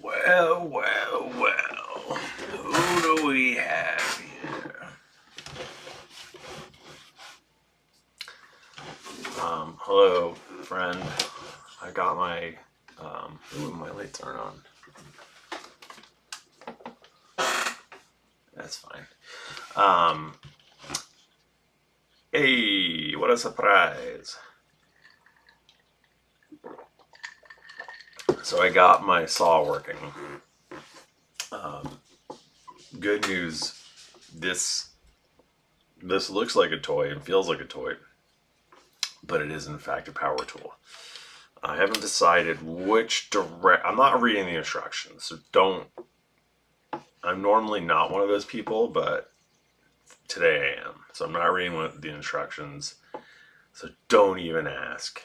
Well, well, well. Who do we have here? Hello, friend. I got my, ooh, my lights aren't on. That's fine. Hey, what a surprise. So I got my saw working. Good news, this looks like a toy and feels like a toy, but it is in fact a power tool. I haven't decided which I'm not reading the instructions, so don't. I'm normally not one of those people, but today I am. So I'm not reading the instructions, so don't even ask.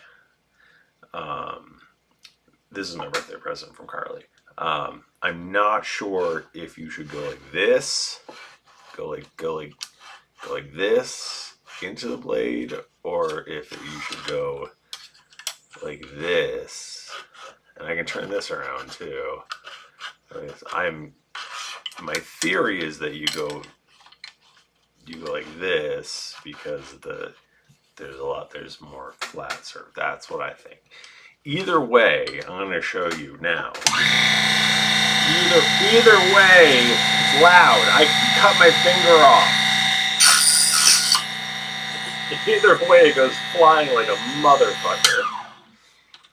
This is my birthday present from Carly. I'm not sure if you should go like this, go like this into the blade, or if you should go like this. And I can turn this around too. My theory is that you go like this because there's more flat surface. That's what I think. Either way, I'm going to show you now. Either way, it's loud. I cut my finger off. Either way, it goes flying like a motherfucker.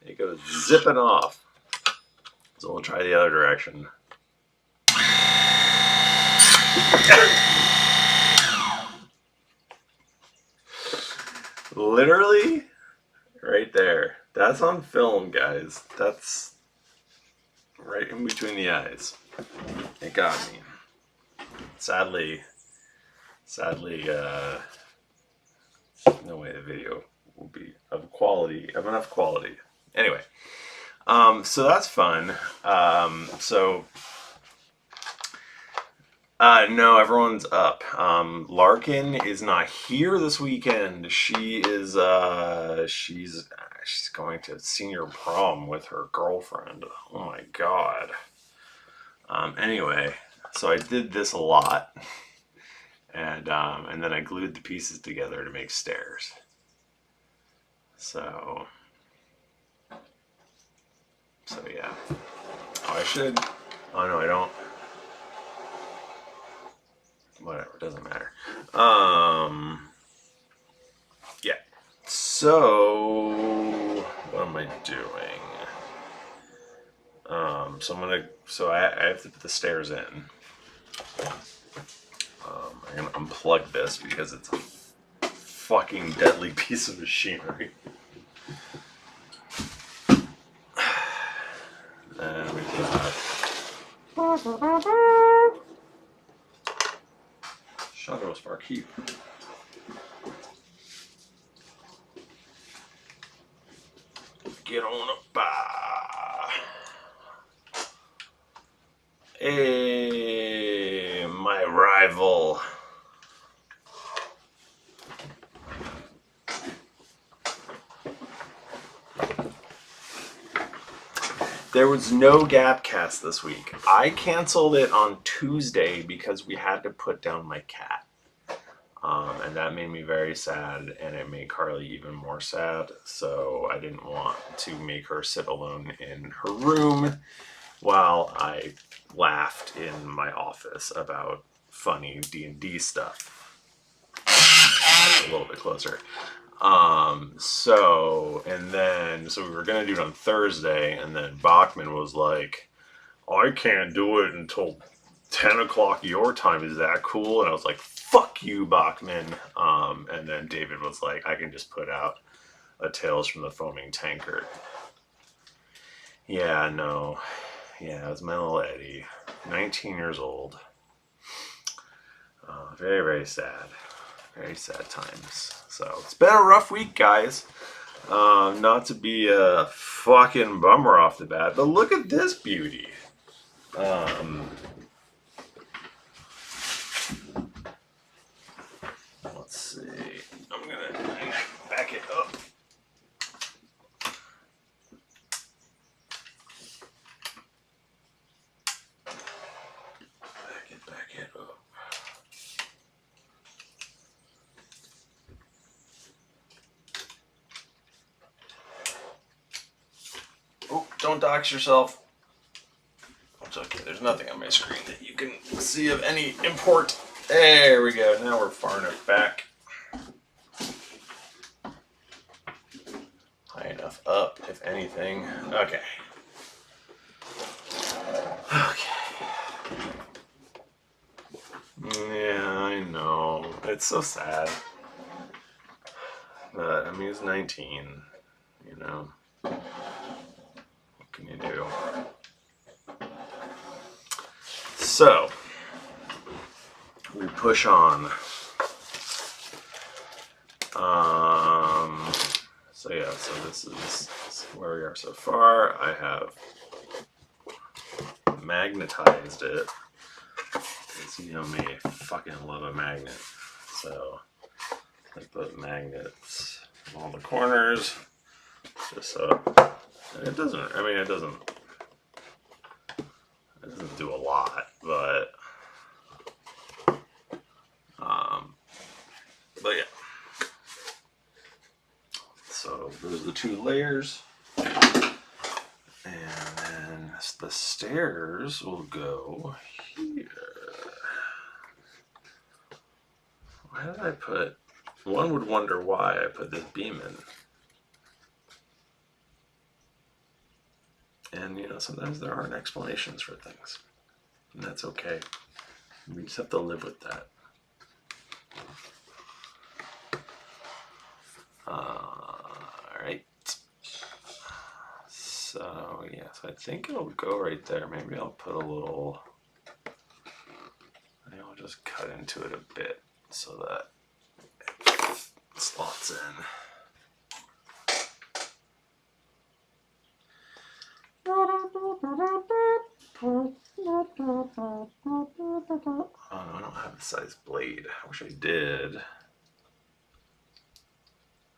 It goes zipping off. So we'll try the other direction. Literally, right there. That's on film, guys. That's right in between the eyes. It got me. Sadly, no way the video will be of enough quality. Anyway, so that's fun. No, everyone's up. Larkin is not here this weekend. She's going to senior prom with her girlfriend. Oh my god. Anyway, so I did this a lot, and then I glued the pieces together to make stairs. So yeah. Oh, I should. Oh no, I don't. Whatever, doesn't matter. Yeah. So what am I doing? So I have to put the stairs in. I'm gonna unplug this because it's a fucking deadly piece of machinery. Then we got Shadowspar keep. Get on up. Hey, my rival. There was no Gapcast this week. I canceled it on Tuesday because we had to put down my cat. And that made me very sad, and it made Carly even more sad. So I didn't want to make her sit alone in her room while I laughed in my office about funny D&D stuff. A little bit closer. So we were going to do it on Thursday, and then Bachman was like, I can't do it until 10 o'clock your time. Is that cool? And I was like, fuck you, Bachman. And then David was like, I can just put out a Tales from the Foaming Tankard. Yeah, no. Yeah, it was my little Eddie. 19 years old. Very, very sad. Very sad times. So, it's been a rough week, guys. Not to be a fucking bummer off the bat, but look at this beauty. Let's see. I'm gonna back it up. Don't dox yourself. It's okay. There's nothing on my screen that you can see of any import. There we go. Now we're far enough back. High enough up, if anything. Okay. Okay. Yeah, I know. It's so sad. But, I mean, he's 19. You know. What can you do? So, we push on. So yeah, so this is where we are so far. I have magnetized it. Because you know me, I fucking love a magnet. So I put magnets in all the corners. Just so it doesn't, I mean, it doesn't do a lot, but yeah. So those are the two layers. And then the stairs will go here. Why did I put... One would wonder why I put this beam in. And, you know, sometimes there aren't explanations for things. And that's okay. We just have to live with that. Alright. So, yeah, so I think it'll go right there. Maybe I'll put a little... Maybe I'll just cut into it a bit so that it slots in. Oh, I don't have the size blade. I wish I did.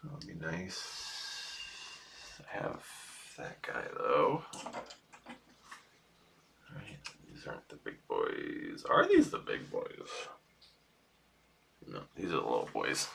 That would be nice. I have that guy though. Alright, these aren't the big boys. Are these the big boys? No, these are the little boys.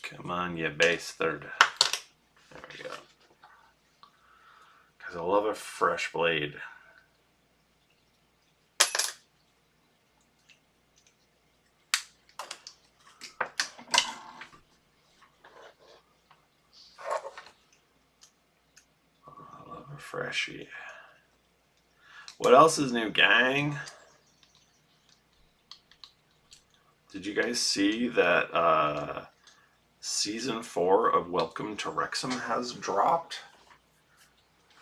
Come on, you base third. There we go. Because I love a fresh blade. I love a freshie. What else is new, gang? Did you guys see that Season 4 of Welcome to Wrexham has dropped?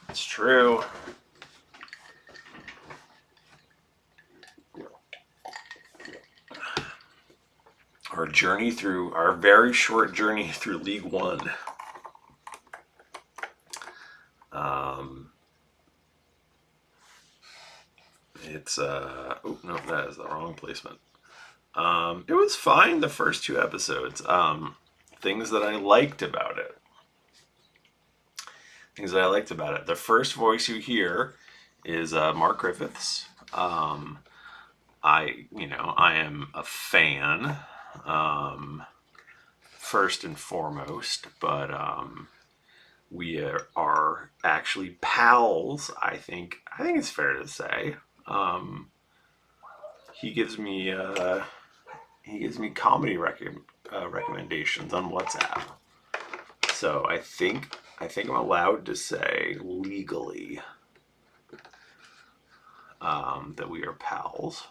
It's true. Our very short journey through League One. It's oh no, that is the wrong placement. It was fine the first two episodes. Things that I liked about it. The first voice you hear is Mark Griffiths. I am a fan, first and foremost, but we are actually pals. I think it's fair to say. He gives me comedy recommendations on WhatsApp. So I think I'm allowed to say legally that we are pals.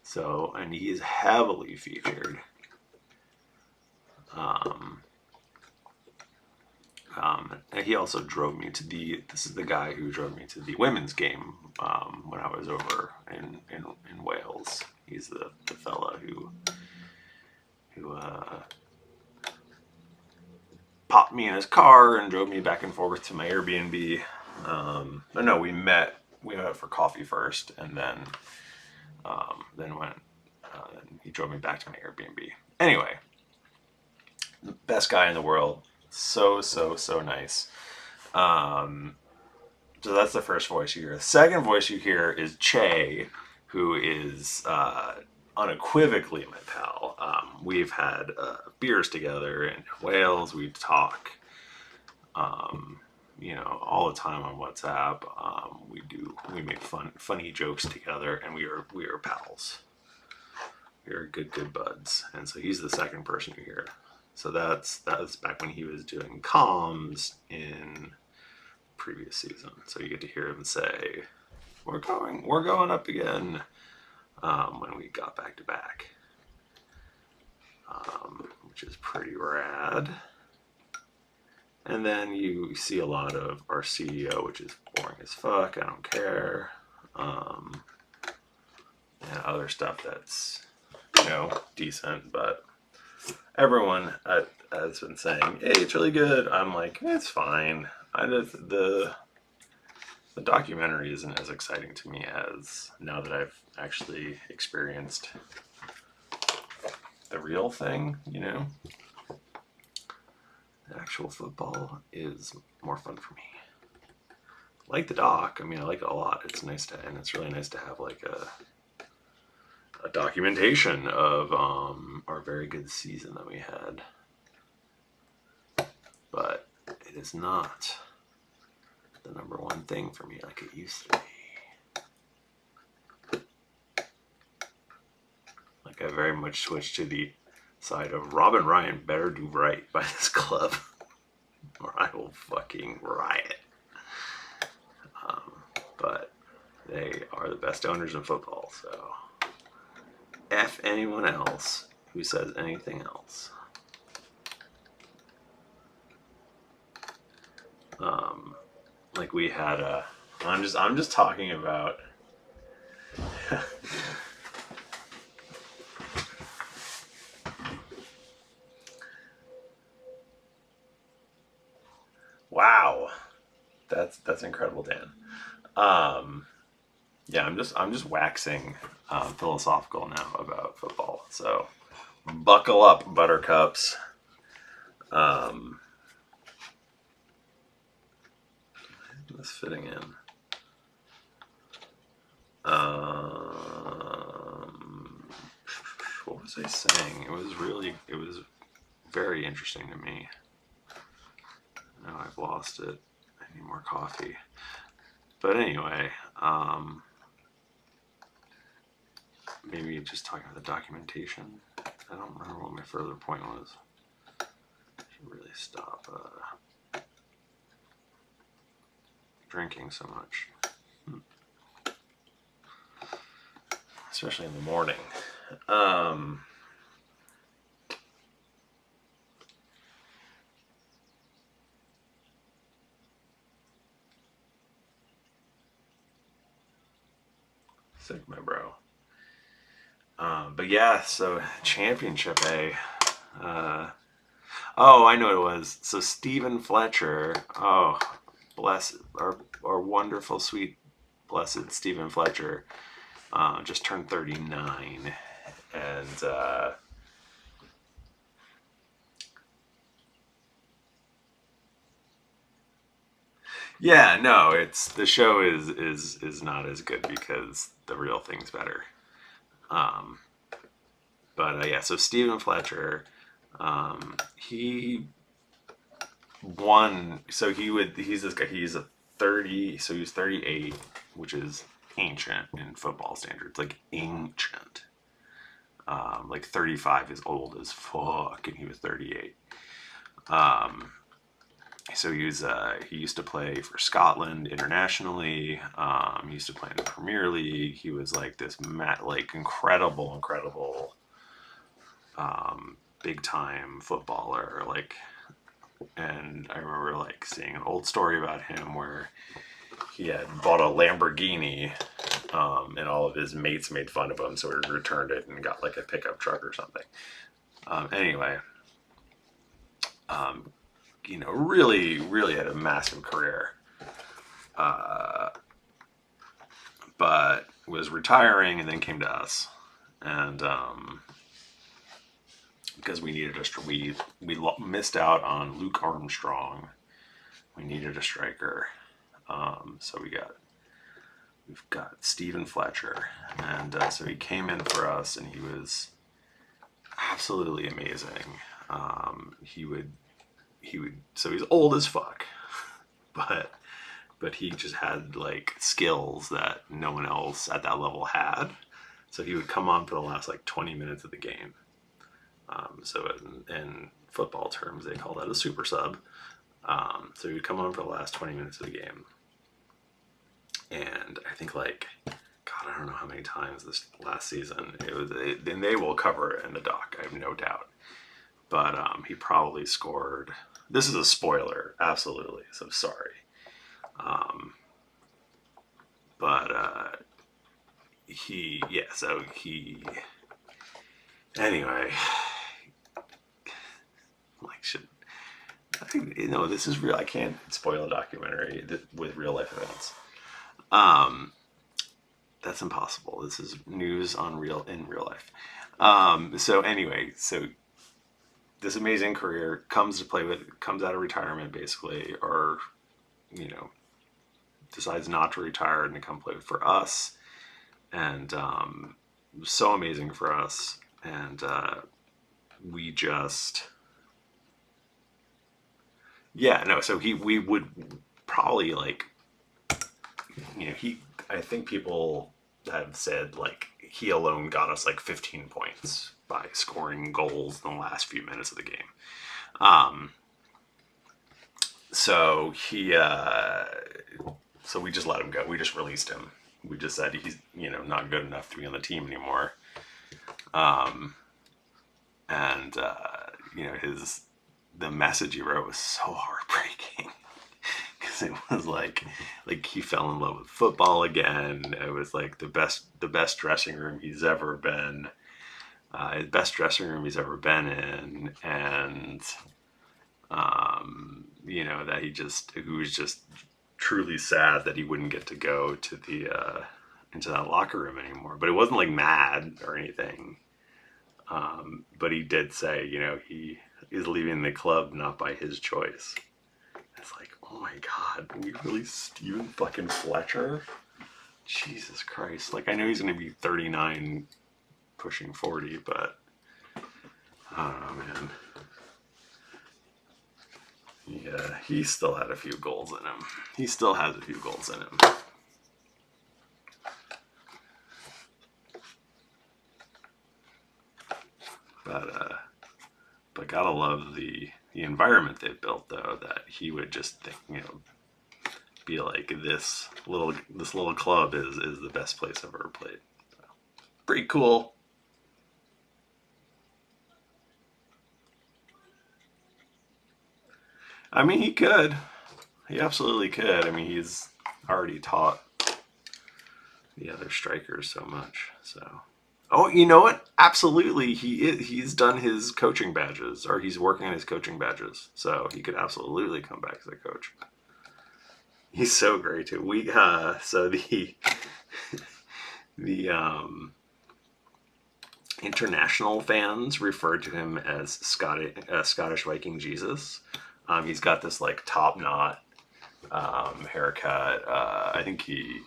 So, and he is heavily featured. And he also drove me to this is the guy who drove me to the women's game when I was over in Wales. He's the fella who popped me in his car and drove me back and forth to my Airbnb. No, we met for coffee first, and then he drove me back to my Airbnb. Anyway, the best guy in the world. So nice. So that's the first voice you hear. The second voice you hear is Che, who is unequivocally my pal. We've had beers together in Wales. We talk, all the time on WhatsApp. We make funny jokes together, and we are pals. We are good buds. And so he's the second person you hear. So that was back when he was doing comms in previous season. So you get to hear him say, we're going up again, when we got back to back, which is pretty rad. And then you see a lot of our CEO, which is boring as fuck. I don't care. And other stuff that's, decent, but everyone has been saying, hey, it's really good. I'm like, it's fine. The documentary isn't as exciting to me as now that I've actually experienced the real thing, The actual football is more fun for me. I like the doc. I like it a lot. It's really nice to have like a documentation of our very good season that we had. But it is not the number one thing for me like it used to be. Like I very much switched to the side of Robin Ryan better do right by this club or I will fucking riot. But they are the best owners in football, so F anyone else who says anything else. Like we had I'm just talking about wow, that's incredible, Dan. Yeah, I'm just waxing philosophical now about football. So buckle up, buttercups. This fitting in. What was I saying? It was very interesting to me. Now I've lost it. I need more coffee. But anyway, maybe just talking about the documentation. I don't remember what my further point was. I should really stop drinking so much. Especially in the morning. Sick, my bro. But yeah, so championship A. I know what it was. So Stephen Fletcher. Oh, bless our wonderful, sweet, blessed Stephen Fletcher. Just turned 39, and yeah, no, it's the show is not as good because the real thing's better. But yeah, so Stephen Fletcher, he won. So he's this guy. He's a 30. So he's 38, which is ancient in football standards, like ancient. Like 35 is old as fuck, and he was 38. So he used to play for Scotland internationally. He used to play in the Premier League. He was like this incredible, big time footballer. And I remember seeing an old story about him where he had bought a Lamborghini, and all of his mates made fun of him, so he returned it and got a pickup truck or something. Anyway, really had a massive career, but was retiring and then came to us, and because we needed missed out on Luke Armstrong. We needed a striker, so we've got Stephen Fletcher, and so he came in for us, and he was absolutely amazing. So he's old as fuck, but he just had like skills that no one else at that level had. So he would come on for the last like 20 minutes of the game. So in football terms, they call that a super sub. So he would come on for the last 20 minutes of the game. And I think like, God, I don't know how many times this last season and they will cover it in the doc, I have no doubt. But he probably scored. This is a spoiler, absolutely. So sorry. Anyway, this is real. I can't spoil a documentary with real life events. That's impossible. This is news in real life. So this amazing career comes out of retirement basically, or, decides not to retire and to come play for us. And so amazing for us. And we just, so we would probably like, I think people have said like he alone got us like 15 points by scoring goals in the last few minutes of the game. So we just let him go. We just released him. We just said he's, not good enough to be on the team anymore. The message he wrote was so heartbreaking. Because it was like he fell in love with football again. It was like the best dressing room he's ever been, best dressing room he's ever been in, and that he was just truly sad that he wouldn't get to go to the into that locker room anymore. But it wasn't like mad or anything. But he did say, he is leaving the club not by his choice. It's like, oh my God, we released Stephen fucking Fletcher? Jesus Christ. Like, I know he's going to be 39, pushing 40, but I don't know, man. Yeah, he still had a few goals in him. He still has a few goals in him. But gotta love the environment they've built, though, that he would just think, be like, this little club is the best place I've ever played. So, pretty cool. I mean, he could. He absolutely could. I mean, he's already taught the other strikers so much. So, oh, you know what? Absolutely, he's done his coaching badges, or he's working on his coaching badges. So he could absolutely come back as a coach. He's so great too. So the international fans refer to him as Scottish Viking Jesus. He's got this like top knot haircut. I think he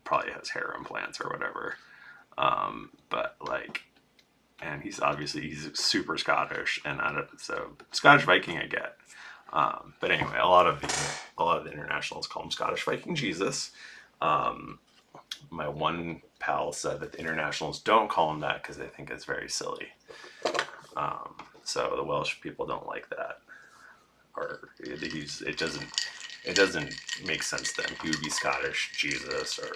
probably has hair implants or whatever. But like, and he's super Scottish, and so Scottish Viking I get. But anyway, a lot of the internationals call him Scottish Viking Jesus. My one pal said that the internationals don't call him that because they think it's very silly. So the Welsh people don't like that, or it doesn't make sense to them. He would be Scottish Jesus or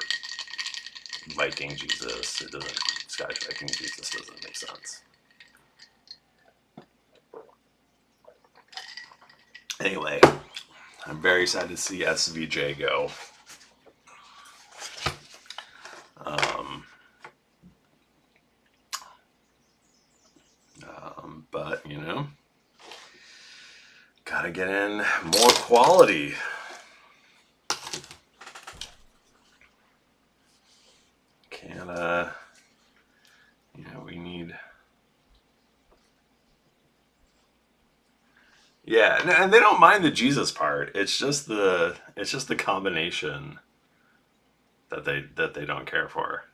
Viking Jesus. Scottish Viking Jesus doesn't make sense. Anyway, I'm very sad to see SVJ go. But gotta get in more quality. We need Yeah, and they don't mind the Jesus part. It's just the combination that they don't care for.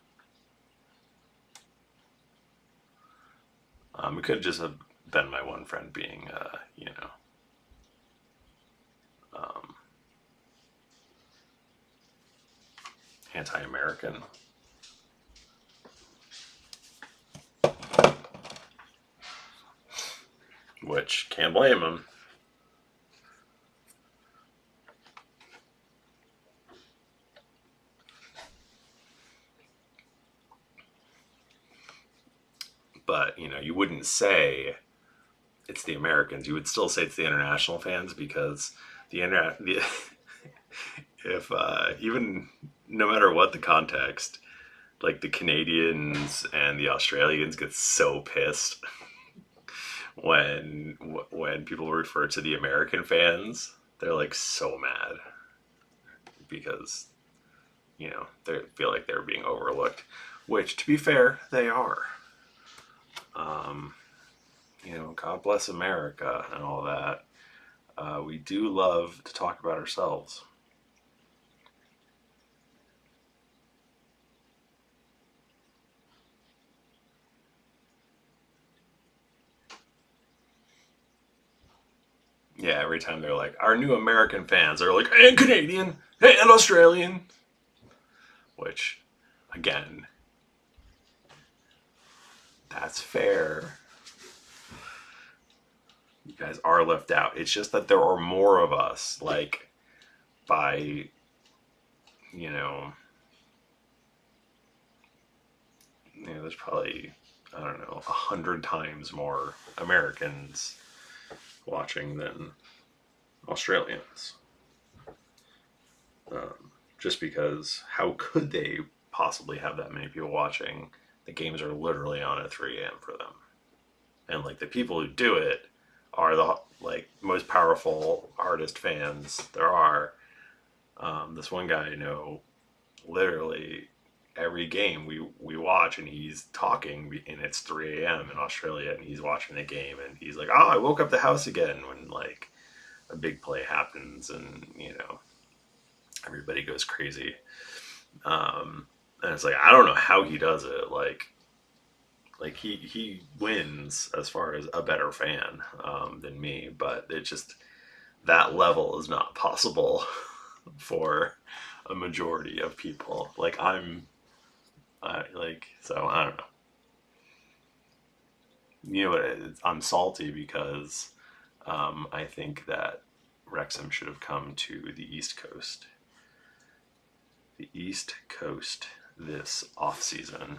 It could just have been my one friend being, um, anti-American, which can't blame him. But you wouldn't say it's the Americans. You would still say it's the international fans because the internet, if even no matter what the context, like the Canadians and the Australians get so pissed when people refer to the American fans. They're like so mad because they feel like they're being overlooked, which to be fair they are. Um, God bless America and all that. We do love to talk about ourselves. Yeah, every time they're like, our new American fans are like, and Canadian, and Australian. Which, again, that's fair. You guys are left out. It's just that there are more of us, like, by, you know, there's probably, I don't know, 100 times more Americans watching than Australians. Just because how could they possibly have that many people watching? The games are literally on at 3 a.m. for them. And like the people who do it are the like most powerful artist fans there are. This one guy I know, literally every game we watch and he's talking and it's 3 a.m. in Australia and he's watching the game and he's like, oh, I woke up the house again when like a big play happens and everybody goes crazy. And it's like I don't know how he does it. Like he wins as far as a better fan than me, but it just that level is not possible for a majority of people. Like so I don't know. I'm salty because I think that Wrexham should have come to the East Coast this off season,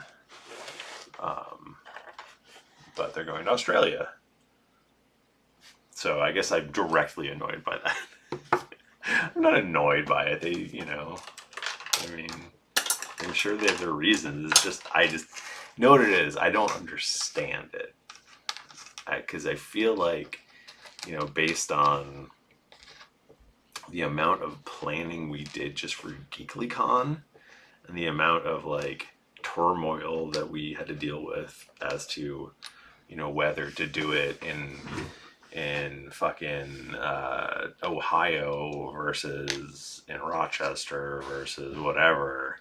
but they're going to Australia. So I guess I'm directly annoyed by that. I'm not annoyed by it. I mean, I'm sure they have their reasons. I just know what it is. I don't understand it. Because I feel like, based on the amount of planning we did just for GeeklyCon and the amount of like turmoil that we had to deal with as to, whether to do it in fucking Ohio versus in Rochester versus whatever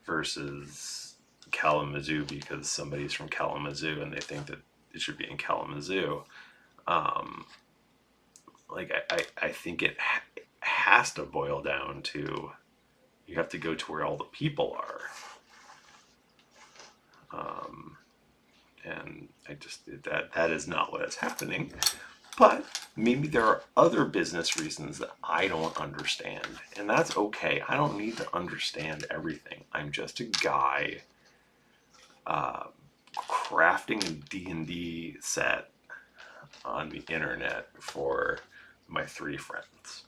versus Kalamazoo because somebody's from Kalamazoo and they think that it should be in Kalamazoo. I think it has to boil down to you have to go to where all the people are. And I just that is not what is happening. But maybe there are other business reasons that I don't understand, and that's okay. I don't need to understand everything. I'm just a guy crafting a D&D set on the internet for my 3 friends,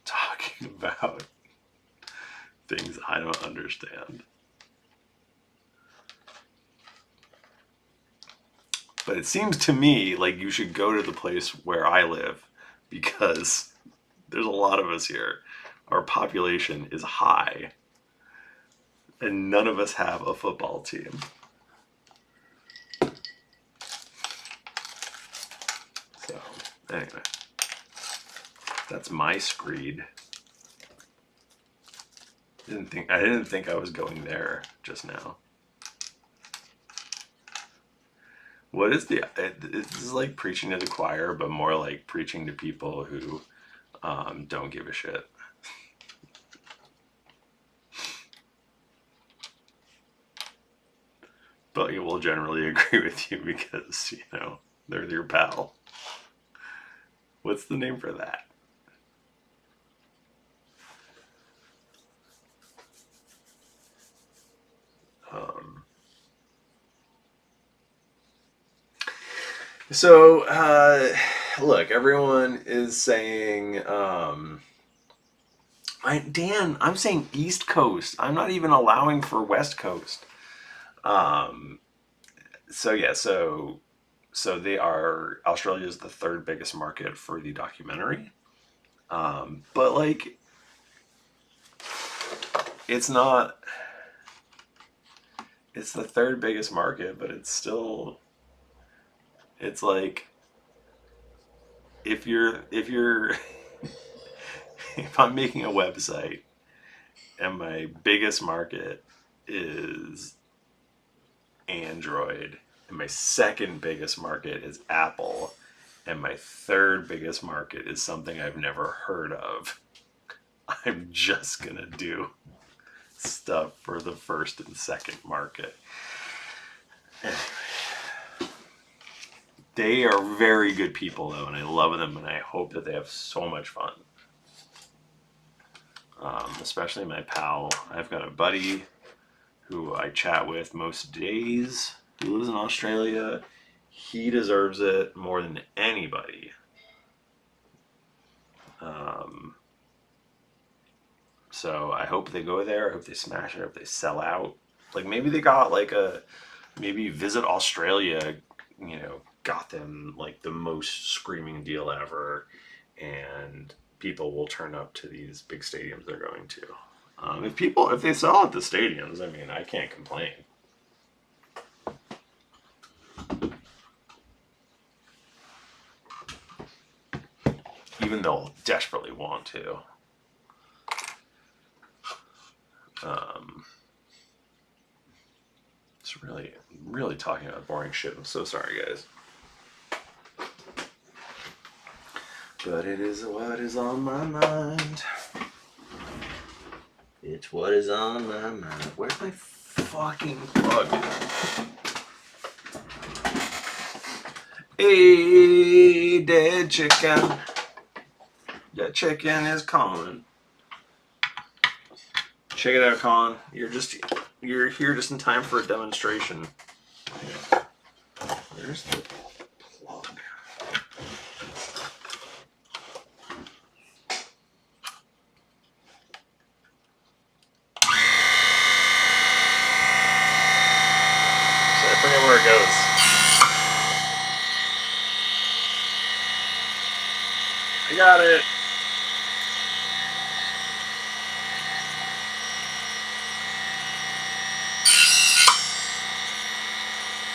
talking about things I don't understand. But it seems to me like you should go to the place where I live because there's a lot of us here. Our population is high and none of us have a football team. So Anyway, that's my screed. I didn't think I was going there just now. What is this is like preaching to the choir, but more like preaching to people who don't give a shit. But you will generally agree with you because, you know, they're your pal. What's the name for that? So, look, everyone is saying, Dan, I'm saying East Coast. I'm not even allowing for West Coast. So yeah, so they are, Australia is the third biggest market for the documentary. But like, it's not, it's the third biggest market, but it's still, it's like, if I'm making a website and my biggest market is Android and my second biggest market is Apple and my third biggest market is something I've never heard of, I'm just gonna do stuff for the first and second market. Anyway, they are very good people though, and I love them, and I hope that they have so much fun. Especially my pal. I've got a buddy who I chat with most days who lives in Australia. He deserves it more than anybody. So I hope they go there. I hope they smash it. I hope they sell out. Like maybe they got like maybe Visit Australia, you know, got them like the most screaming deal ever, and people will turn up to these big stadiums they're going to. If they sell at the stadiums, I mean, I can't complain. Even though I'll desperately want to. It's really talking about boring shit. I'm so sorry, guys. But it is what is on my mind. It's what is on my mind. Where's my fucking plug? Hey, dead chicken. That chicken is calling. Check it out, Colin. You're here just in time for a demonstration. Where's the plug? I forget where it goes. I got it.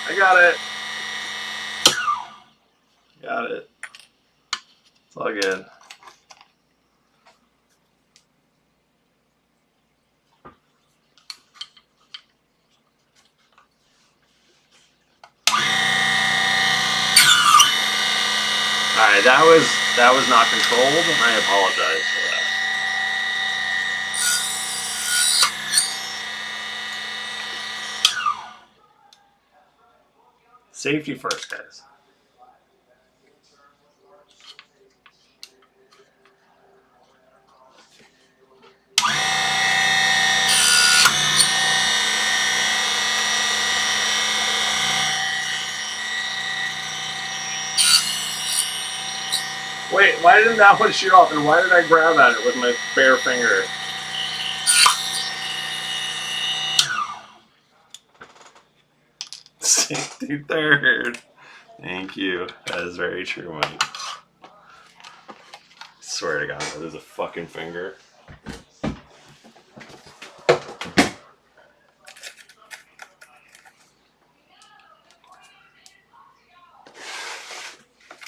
I got it. Got it. It's all good. Alright, that was not controlled, and I apologize for that. Safety first, guys. Wait, why didn't that one shoot off, and why did I grab at it with my bare finger? Safety third. Thank you. That is very true, Mike. I swear to God, that is a fucking finger.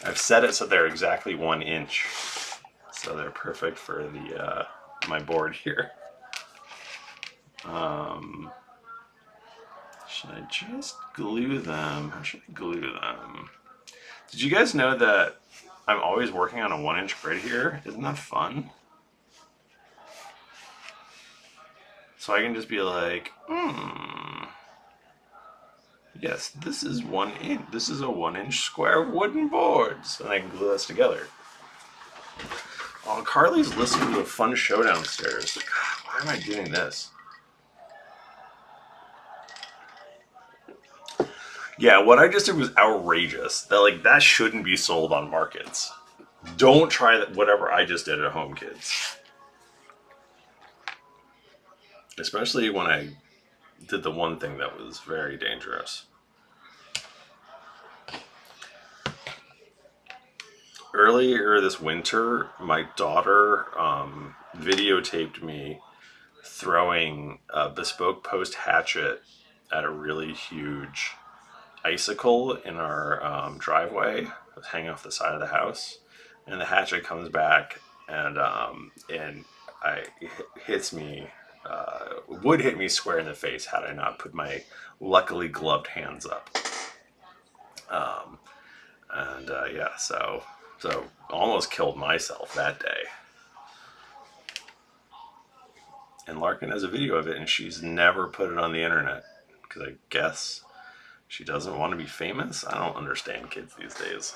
I've set it so they're exactly 1 inch. So they're perfect for the my board here. Should I just glue them? How should I glue them? Did you guys know that I'm always working on a 1 inch grid here? Isn't that fun? So I can just be like, yes, this is 1 inch. This is a 1 inch square of wooden boards. And I can glue this together. Oh, Carly's listening to a fun show downstairs. God, why am I doing this? Yeah, what I just did was outrageous. That shouldn't be sold on markets. Don't try whatever I just did at home, kids. Especially when I did the one thing that was very dangerous. Earlier this winter, my daughter videotaped me throwing a bespoke post hatchet at a really huge icicle in our driveway. It was hanging off the side of the house, and the hatchet comes back and hits me. Would hit me square in the face had I not put my luckily gloved hands up. So almost killed myself that day. And Larkin has a video of it, and she's never put it on the internet because I guess she doesn't want to be famous. I don't understand kids these days.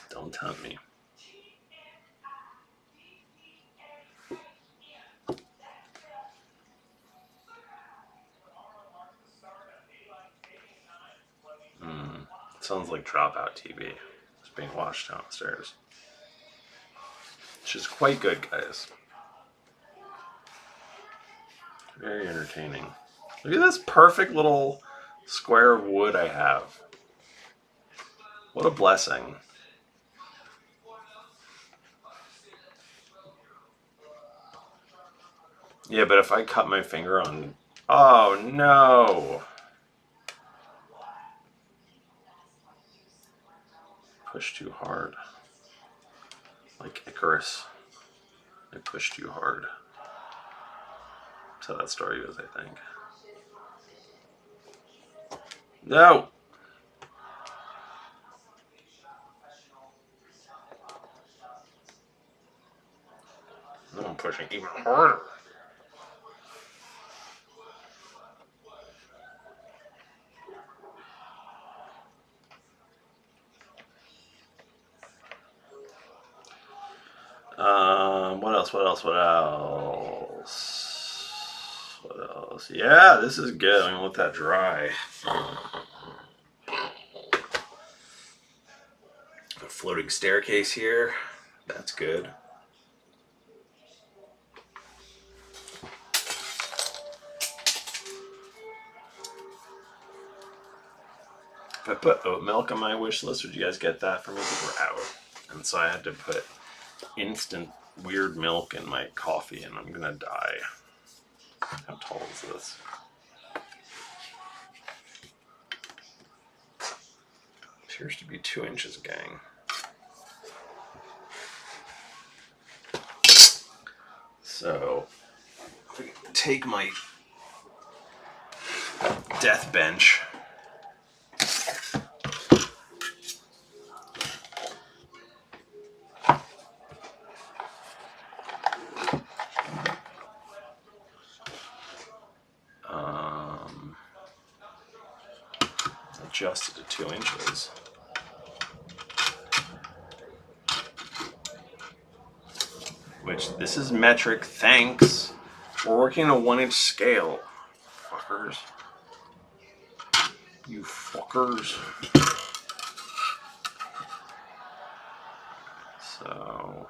Don't tempt me. Sounds like Dropout TV. It's being watched downstairs. Which is quite good, guys. Very entertaining. Look at this perfect little square of wood I have. What a blessing. Yeah, but if I cut my finger on... Oh, no! Pushed too hard. Like Icarus. I pushed too hard. That's how that story goes, I think. No! No, I'm pushing even harder. What else? Yeah, this is good. I'm gonna let that dry. A floating staircase here. That's good. If I put oat milk on my wish list, would you guys get that for me? Because we're out. And so I had to put instant weird milk in my coffee, and I'm gonna die. How tall is this? Appears to be 2 inches, gang. So, if we take my death bench. Adjust it to 2 inches. Which, this is metric, thanks. We're working on a 1 inch scale. Fuckers. You fuckers. So,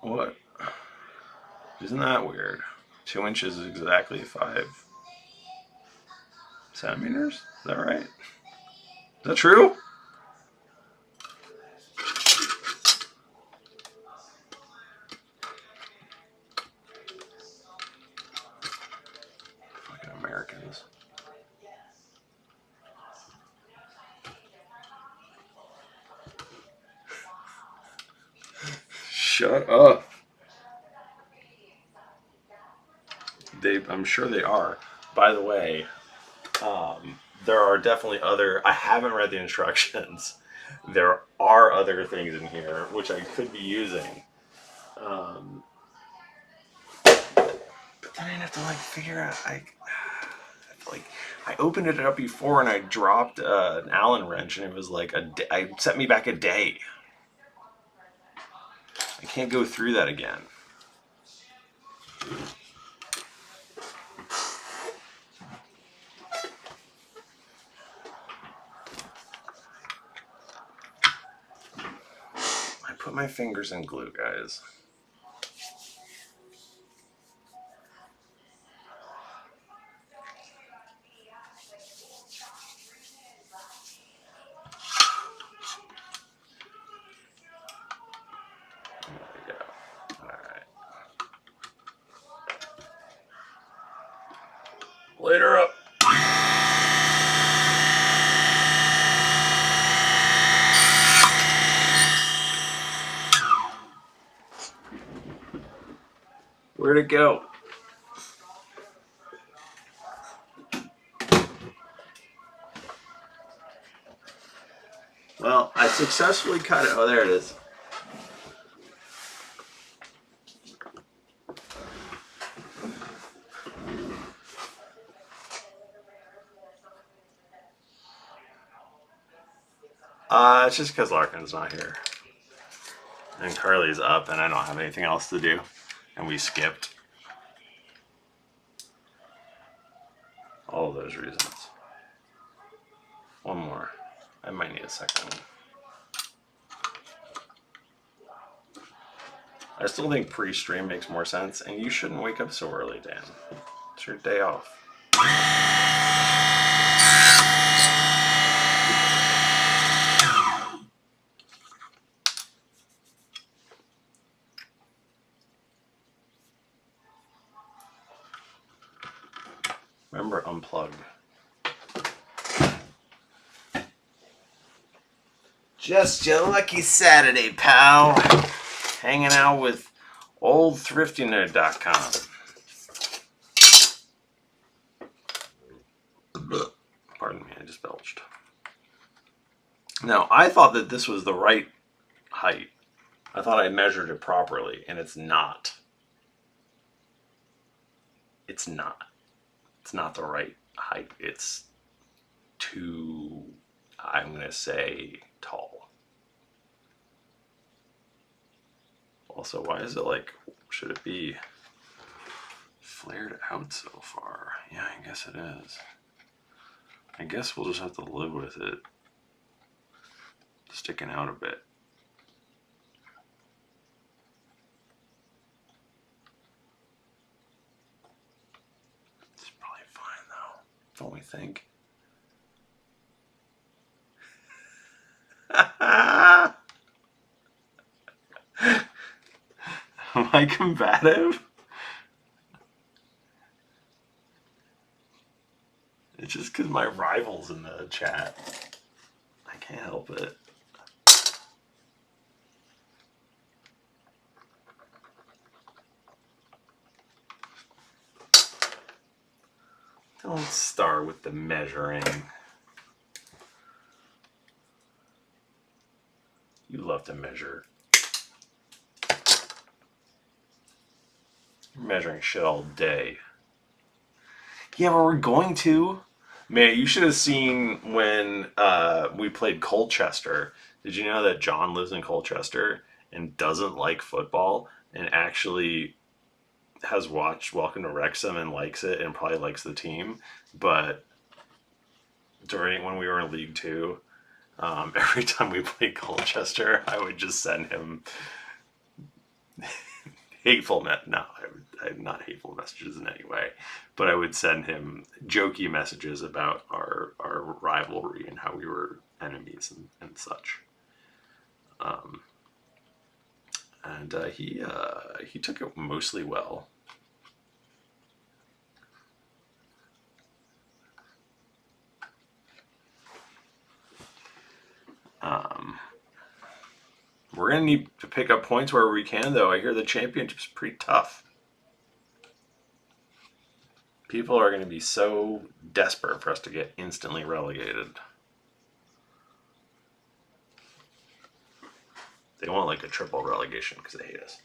what? Isn't that weird? 2 inches is exactly 5 centimeters? Is that right? Is that true? Fucking Americans. Shut up. I'm sure they are. By the way, there are definitely other. I haven't read the instructions. There are other things in here which I could be using. But then I'd have to like figure out. I opened it up before and I dropped an Allen wrench and it was like I set me back a day. I can't go through that again. I put my fingers in glue, guys. Later up. Where'd it go? Well, I successfully cut it. Oh, there it is. It's just because Larkin's not here. And Carly's up and I don't have anything else to do. And we skipped. All of those reasons. One more. I might need a second one. I still think pre-stream makes more sense, and you shouldn't wake up so early, Dan. It's your day off. Remember, unplug. Just your lucky Saturday, pal. Hanging out with old thriftycrafts.com. Pardon me, I just belched. Now, I thought that this was the right height. I thought I measured it properly, and it's not. It's not. It's not the right height. It's too, I'm going to say, tall. Also, why is it like, should it be flared out so far? Yeah, I guess it is. I guess we'll just have to live with it sticking out a bit. It's probably fine though, don't we think? Am I combative? It's just because my rival's in the chat. I can't help it. Don't start with the measuring. You love to measure. You're measuring shit all day. Yeah, but we're going to. Man, you should have seen when we played Colchester. Did you know that John lives in Colchester and doesn't like football and actually has watched Welcome to Wrexham and likes it and probably likes the team? But during when we were in League Two, Every time we played Colchester, I would just send him not hateful messages in any way, but I would send him jokey messages about our rivalry and how we were enemies and such. And he took it mostly well. We're going to need to pick up points where we can, though. I hear the championship's pretty tough. People are going to be so desperate for us to get instantly relegated. They want like a triple relegation because they hate us.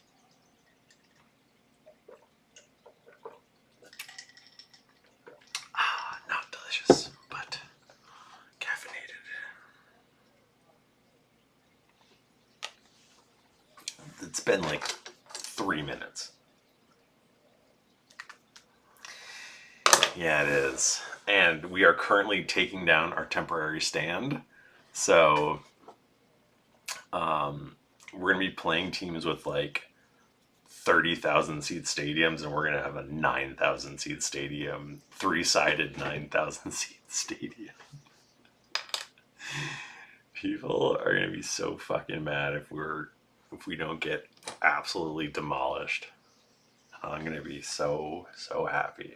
Not delicious, but caffeinated. It's been like 3 minutes. Yeah, it is. And we are currently taking down our temporary stand. So we're going to be playing teams with like 30,000 seat stadiums, and we're going to have a 9,000 seat stadium, 3-sided 9,000 seat stadium. People are going to be so fucking mad if we don't get absolutely demolished. I'm going to be so happy.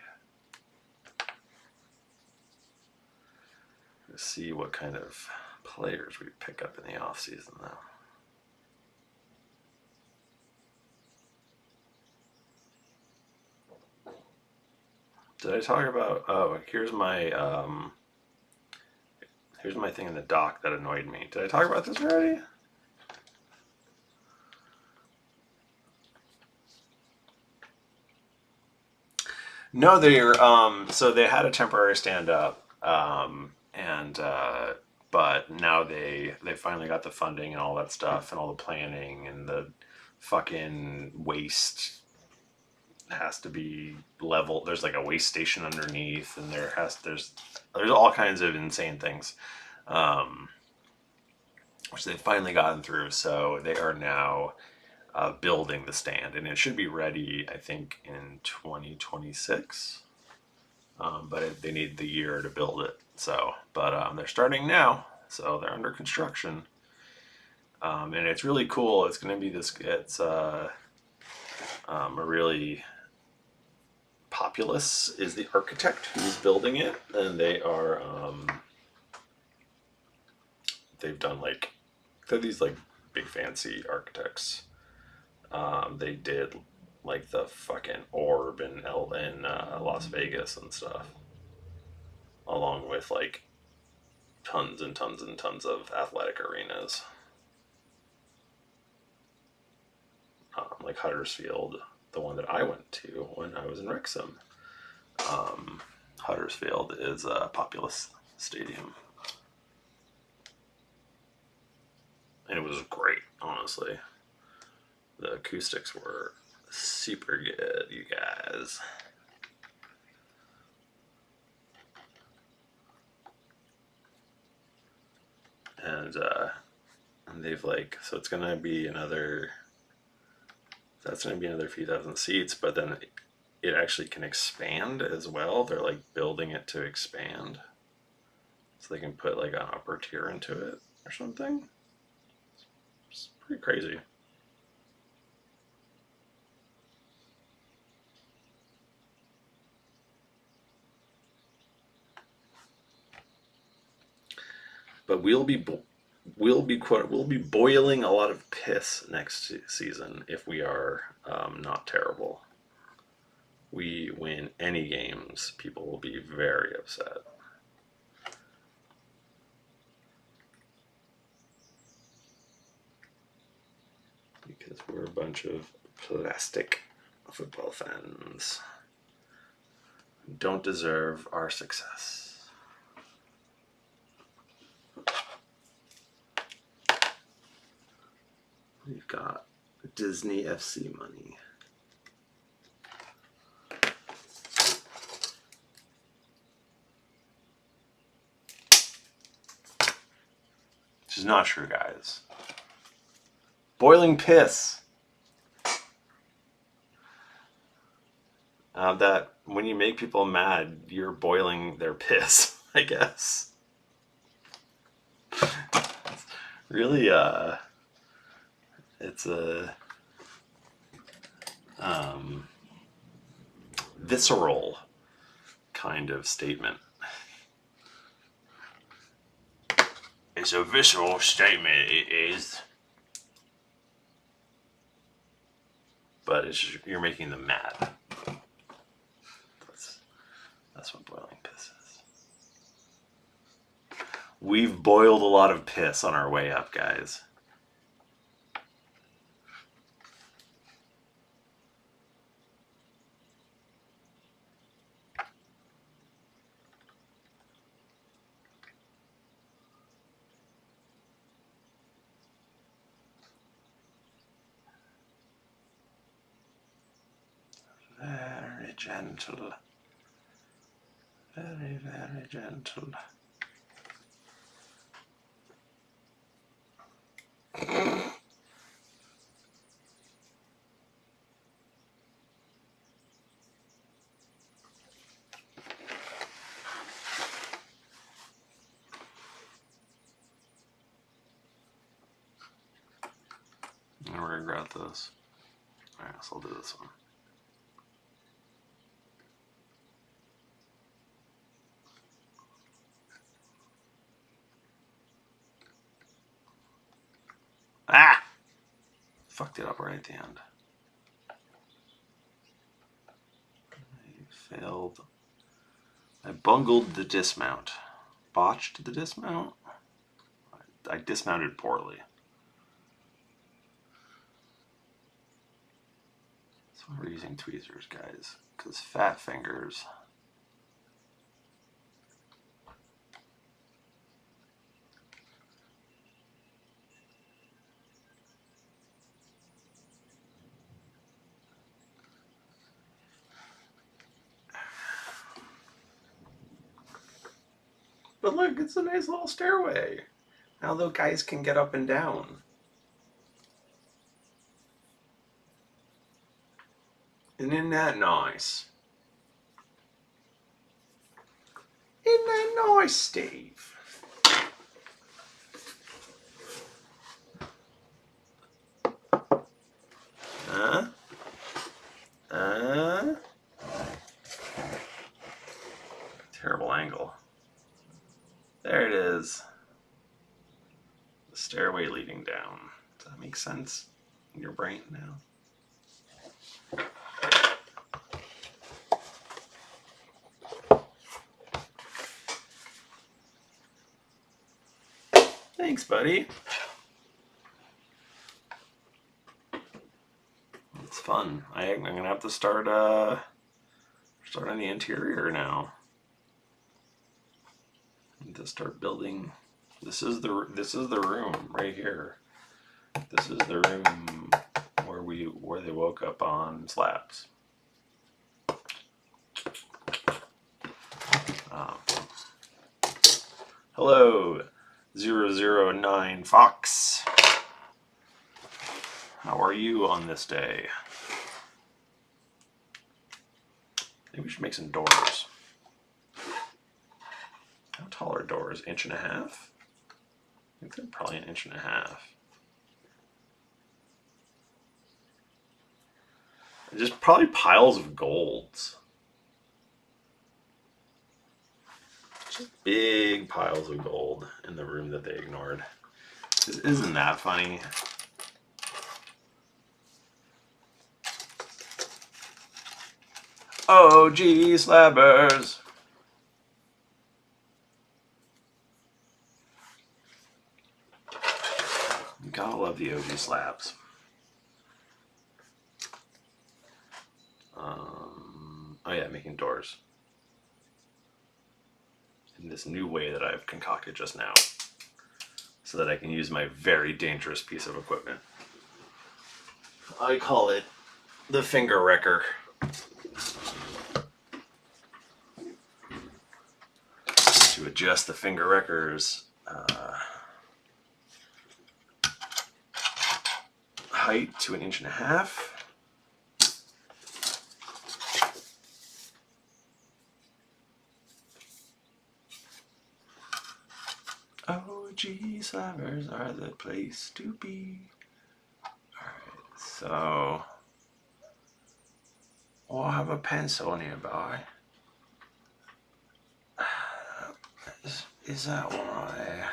Let's see what kind of players we pick up in the off season, though. Did I talk about? Oh, here's my thing in the doc that annoyed me. Did I talk about this already? No, they're so they had a temporary stand up, but now they finally got the funding and all that stuff and all the planning and the fucking waste has to be level. There's like a waste station underneath, and there's all kinds of insane things, which they've finally gotten through. So they are now building the stand, and it should be ready, I think, in 2026. But they need the year to build it. So, but they're starting now, so they're under construction, and it's really cool. It's going to be this. It's a really Populous is the architect who's building it, and they've done like they're these like big fancy architects. They did like the fucking Orb in Las Vegas and stuff, along with like tons and tons and tons of athletic arenas, like Huddersfield, the one that I went to when I was in Wrexham. Huddersfield is a Populous stadium, and it was great, honestly. The acoustics were super good, you guys. And they've like, so it's gonna be another. That's gonna be another few thousand seats, but then it actually can expand as well. They're like building it to expand, so they can put like an upper tier into it or something. It's pretty crazy. But we'll be boiling a lot of piss next season if we are not terrible. We win any games, people will be very upset. Because we're a bunch of plastic football fans who don't deserve our success. We've got Disney FC money. Which is not true, guys. Boiling piss. That when you make people mad, you're boiling their piss, I guess. Really, it's a visceral kind of statement. It's a visceral statement, it is. But it's just, you're making them mad. That's what boiling piss is. We've boiled a lot of piss on our way up, guys. Very gentle. Very, very gentle. I regret this. Alright, so I'll do this one. Ah! Fucked it up right at the end. I failed. I bungled the dismount. Botched the dismount? I dismounted poorly. That's why we're using tweezers, guys. Because fat fingers. But look, it's a nice little stairway. Now the guys can get up and down. Isn't that nice? Isn't that nice, Steve? Terrible angle. There it is. The stairway leading down. Does that make sense in your brain now? Thanks, buddy. It's fun. I'm gonna have to start on the interior now. To start building. This is the room right here. This is the room where they woke up on slabs. Hello, 009 Fox. How are you on this day? I think we should make some doors. How tall are doors? 1.5 inches? I think they're probably 1.5 inches. Just probably piles of golds. Just big piles of gold in the room that they ignored. Isn't that funny? OG slabbers. Gotta love the OG slabs. Oh yeah, making doors. In this new way that I've concocted just now. So that I can use my very dangerous piece of equipment. I call it the finger wrecker. To adjust the finger wreckers, height to 1.5 inches. OG slivers are the place to be. Alright, so we'll have a pencil nearby. Is that one right there?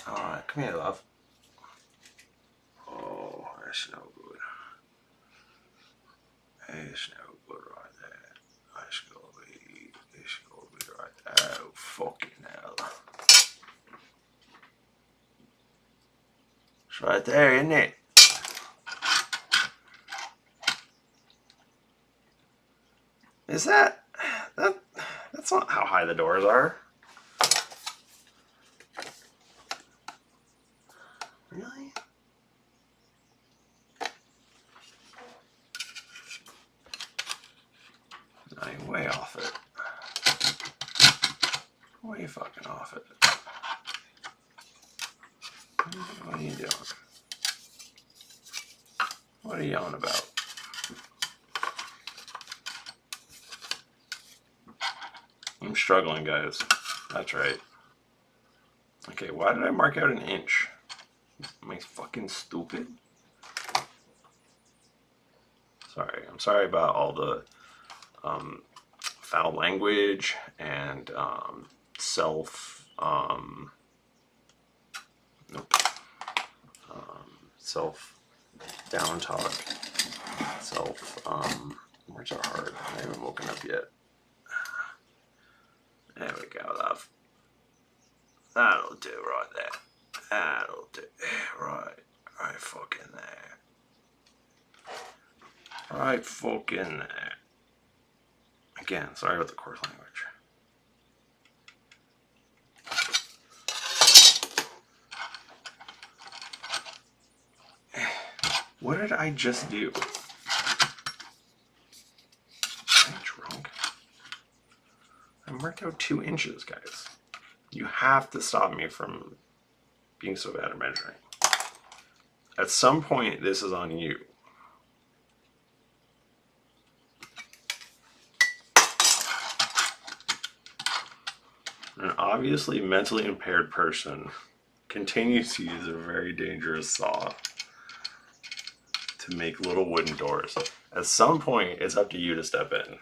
Alright, come here, love. Oh, that's no good. It's no good right there. It's gonna be right there. Oh, fucking hell. It's right there, isn't it? Is that's not how high the doors are. Really? No, you're way off it. Way fucking off it. What are you doing? What are you yelling about? I'm struggling, guys. That's right. Okay, why did I mark out 1 inch? Am I fucking stupid? Sorry, I'm sorry about all the foul language and self down talk, words are hard. I haven't woken up yet. There we go, love. That'll do right there. That'll do. Right fucking there. Right fucking there. Again, sorry about the coarse language. What did I just do? Am I drunk? I marked out 2 inches, guys. You have to stop me from being so bad at measuring. At some point, this is on you. An obviously mentally impaired person continues to use a very dangerous saw to make little wooden doors. At some point, it's up to you to step in.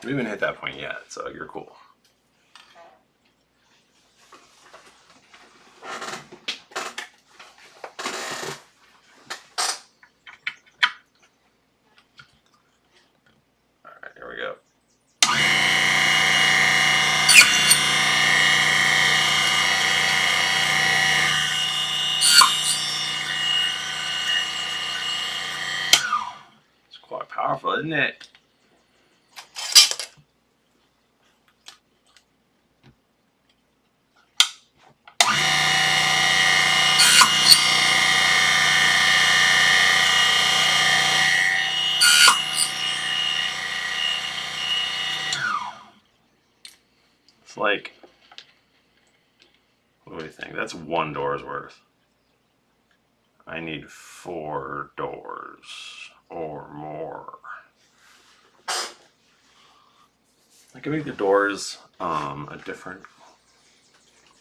We haven't hit that point yet, so you're cool. Alright, here we go. It's quite powerful, isn't it? It's like, what do we think? That's 1 door's worth. I need 4 doors or more. I can make the doors a different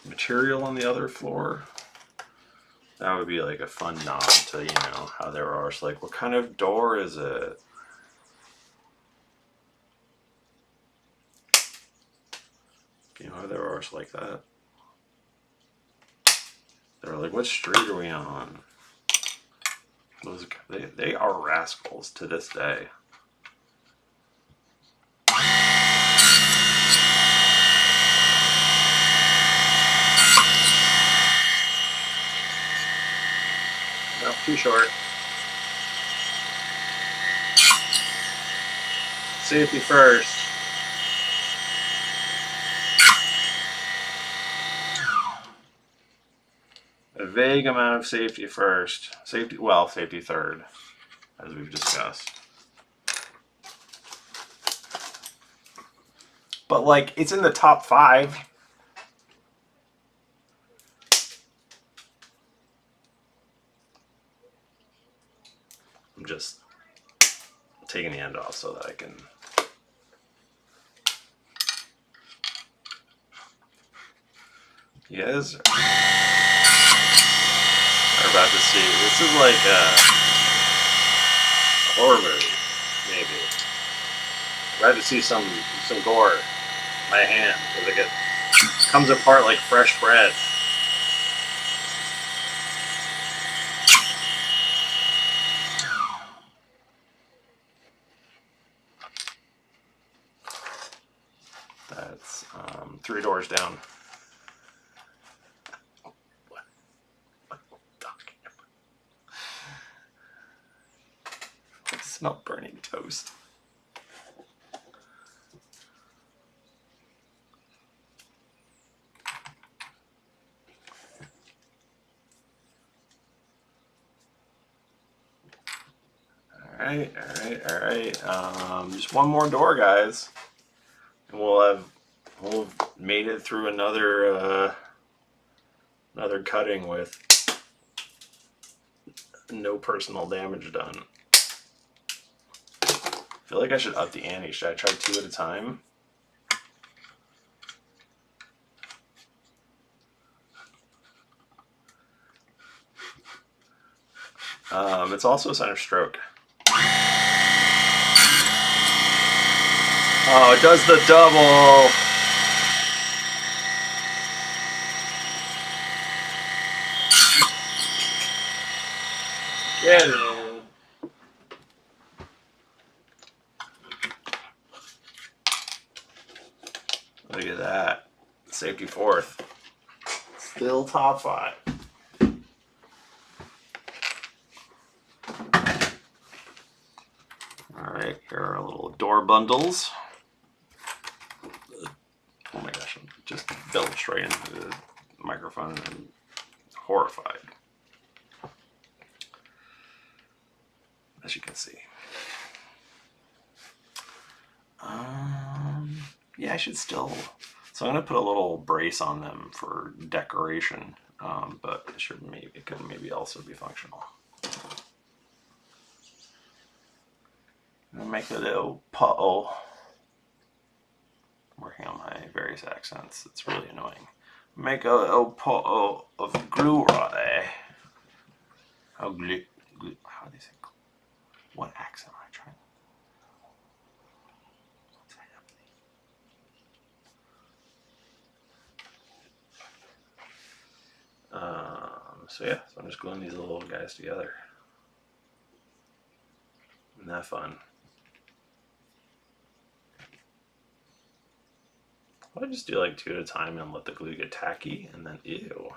material on the other floor. That would be like a fun nod to, you know, how there are. It's like, what kind of door is it? You know how there are like that? They're like, what street are we on? Those, they are rascals to this day. No, too short. Safety first. A vague amount of safety first. Safety third, as we've discussed. But like, it's in the top 5. I'm just taking the end off so that I can. You guys are about to see. This is like a horror movie, maybe. We're about to see some gore. My hand, because it comes apart like fresh bread. That's 3 doors down. I smell burning toast. Alright. Just one more door, guys. And we'll have made it through another cutting with no personal damage done. I feel like I should up the ante. Should I try 2 at a time? It's also a sign of stroke. Oh, it does the double. Get in. Look at that. Safety 4th. Still top 5. Alright, here are our little door bundles. Oh my gosh, I just belched right into the microphone and I'm horrified. As you can see. Yeah, I should still. So I'm gonna put a little brace on them for decoration, but it could maybe also be functional. I'm gonna make a little puddle. I'm working on my various accents. It's really annoying. Make a little puddle of glue right there. How glue? How do they say? What accent am I trying? So yeah, so I'm just gluing these little guys together. Isn't that fun? Why don't I just do like 2 at a time and let the glue get tacky, and then ew,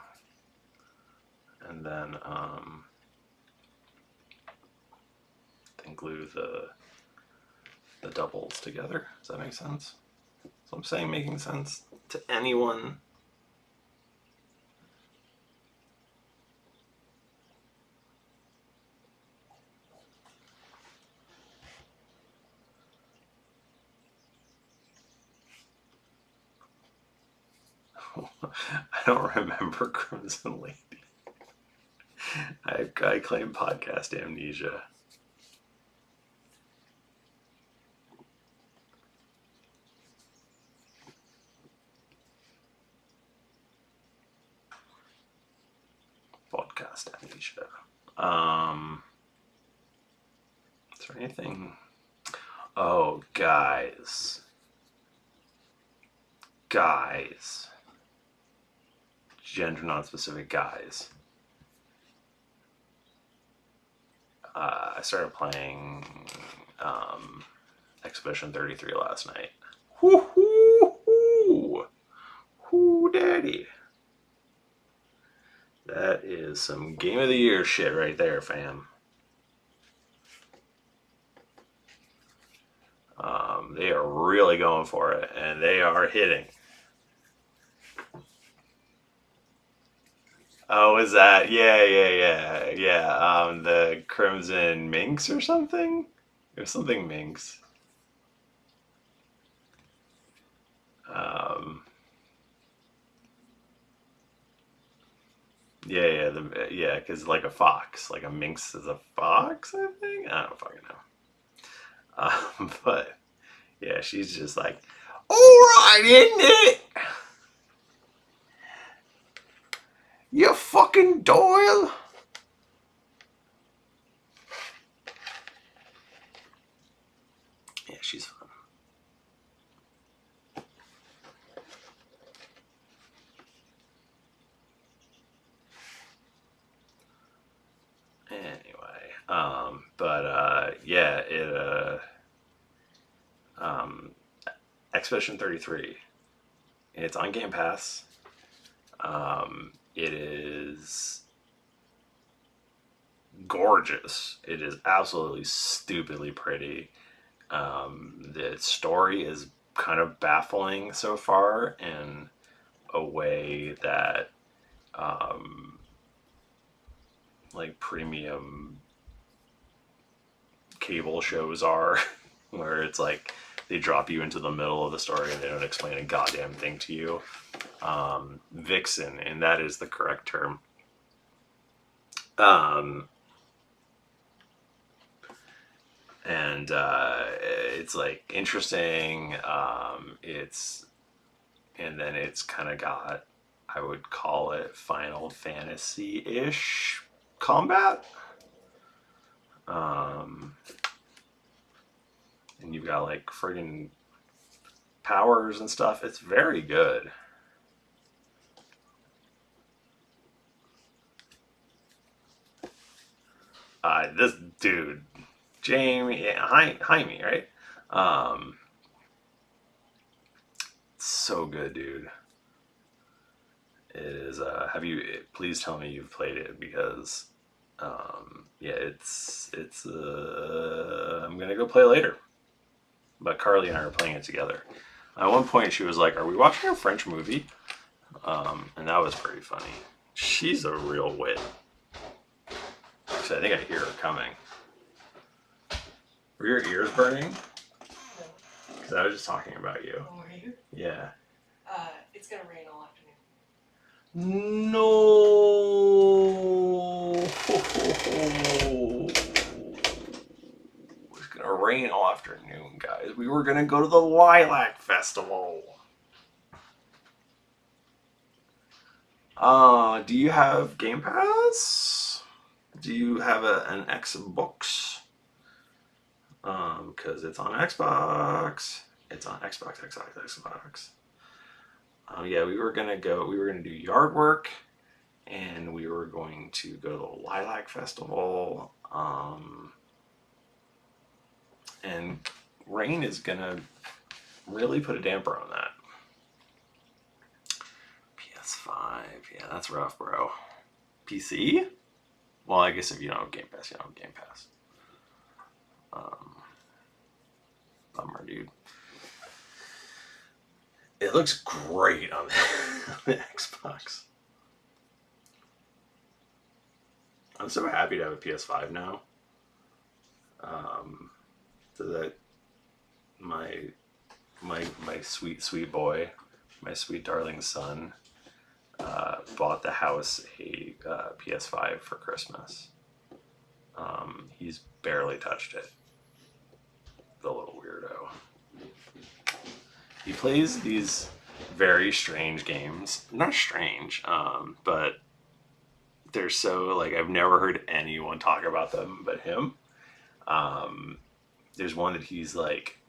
and then glue the doubles together. Does that make sense? So I'm saying making sense to anyone. I don't remember Crimson Lady. I claim podcast amnesia. Podcast amnesia. Is there anything? Oh, guys. Gender non-specific guys. I started playing Expedition 33 last night. Whoo, daddy. That is some Game of the Year shit right there, fam. They are really going for it, and they are hitting. Oh, is that? Yeah. The Crimson Minx or something? It was something Minx. Yeah, because like a fox, like a minx is a fox, I think. I don't fucking know. But yeah, she's just like, all right, isn't it? You fucking Doyle. Yeah, she's fun. Anyway, yeah, um, Expedition 33. It's on Game Pass. It is gorgeous. It is absolutely stupidly pretty. The story is kind of baffling so far in a way that like premium cable shows are, where it's like they drop you into the middle of the story and they don't explain a goddamn thing to you. Vixen, and that is the correct term. Um, and it's like interesting. And then it's kind of got, I would call it Final Fantasy ish combat. Um, and you've got like friggin' powers and stuff. It's very good. This dude, Jamie, Jaime, right? Um, so good, dude. It is. Have you? Please tell me you've played it, because, yeah, it's. I'm gonna go play later. But Carly and I are playing it together. At one point, she was like, "Are we watching a French movie?" And that was pretty funny. She's a real wit. Actually, I think I hear her coming. Were your ears burning? Because I was just talking about you. Oh, are you? Yeah. It's gonna rain all afternoon. No. It's gonna rain all afternoon, guys. We were gonna go to the Lilac Festival. Do you have Game Pass? Do you have an Xbox? Because it's on Xbox. It's on Xbox. Yeah, we were gonna go. We were gonna do yard work, and we were going to go to the Lilac Festival. And rain is gonna really put a damper on that. PS5, yeah, that's rough, bro. PC? Well, I guess if you don't have Game Pass, you don't have Game Pass. Bummer, dude. It looks great on the Xbox. I'm so happy to have a PS5 now. So that my sweet boy, my sweet darling son, bought the house a PS5 for Christmas. He's barely touched it. The little weirdo. He plays these very strange games. Not strange, but they're so, like, I've never heard anyone talk about them but him. There's one that he's like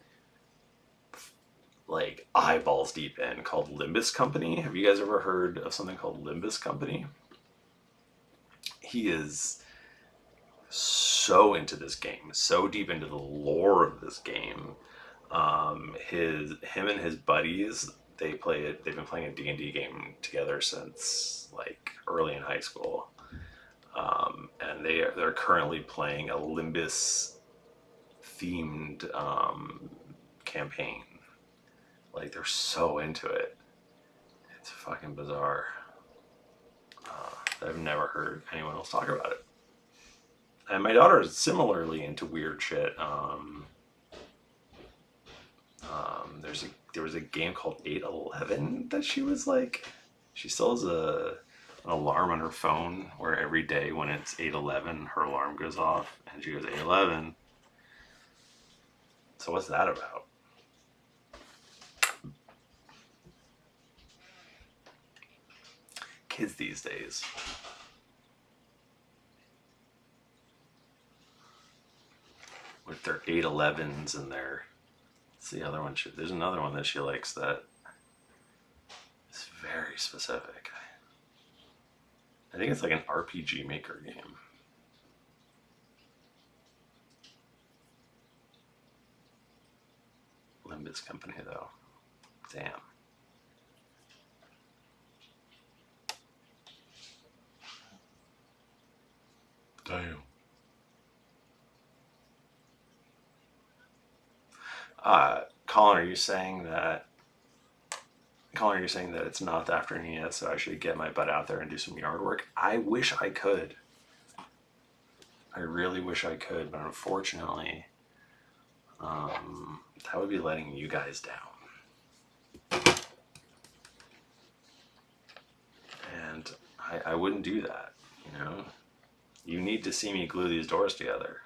eyeballs deep in, called Limbus Company. Have you guys ever heard of something called Limbus Company? He is so into this game, so deep into the lore of this game. Him and his buddies, they play it. They've been playing a D&D game together since like early in high school, and they're currently playing a Limbus themed campaign. Like, they're so into it. It's fucking bizarre. I've never heard anyone else talk about it. And my daughter is similarly into weird shit. There was a game called 811 that she was like, she still has a an alarm on her phone where every day when it's 8:11, her alarm goes off, and she goes 8:11. So what's that about? Kids these days. With their 8:11s and their... What's the other one? There's another one that she likes that is very specific. I think it's like an RPG Maker game. Limbus Company, though. Damn. Damn. Colin, are you saying that it's not the afternoon yet, so I should get my butt out there and do some yard work? I wish I could. I really wish I could, but unfortunately, that would be letting you guys down. And I wouldn't do that, you know? You need to see me glue these doors together.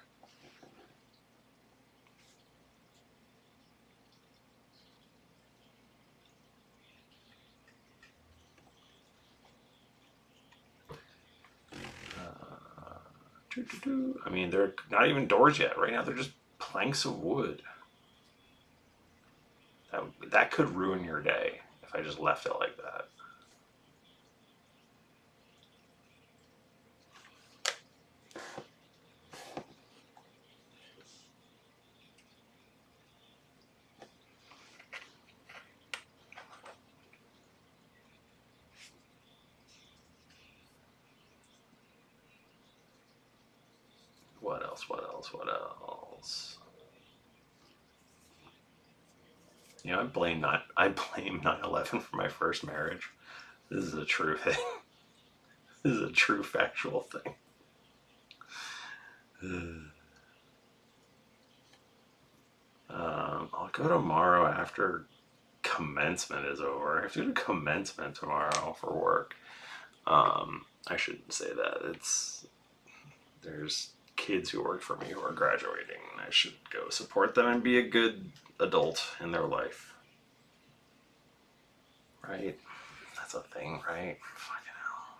I mean, they're not even doors yet. Right now, they're just planks of wood. That could ruin your day if I just left it like that. What else? You know, I blame 9/11 for my first marriage. This is a true thing. This is a true factual thing. I'll go tomorrow after commencement is over. I have to do commencement tomorrow for work. I shouldn't say that. There's kids who work for me who are graduating, and I should go support them and be a good adult in their life. Right? That's a thing, right? Fucking hell.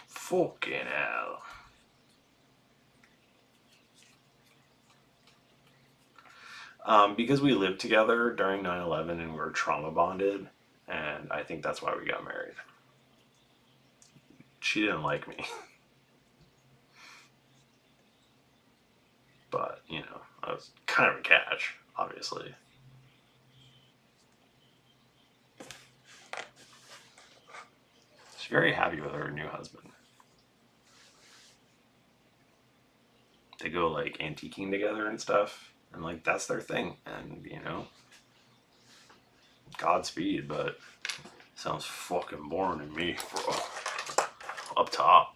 Fucking hell. Because we lived together during 9/11 and we were trauma bonded, and I think that's why we got married. She didn't like me. But, you know, I was kind of a catch, obviously. She's very happy with her new husband. They go like antiquing together and stuff, and like that's their thing. And you know, Godspeed, but sounds fucking boring to me, bro. Up top.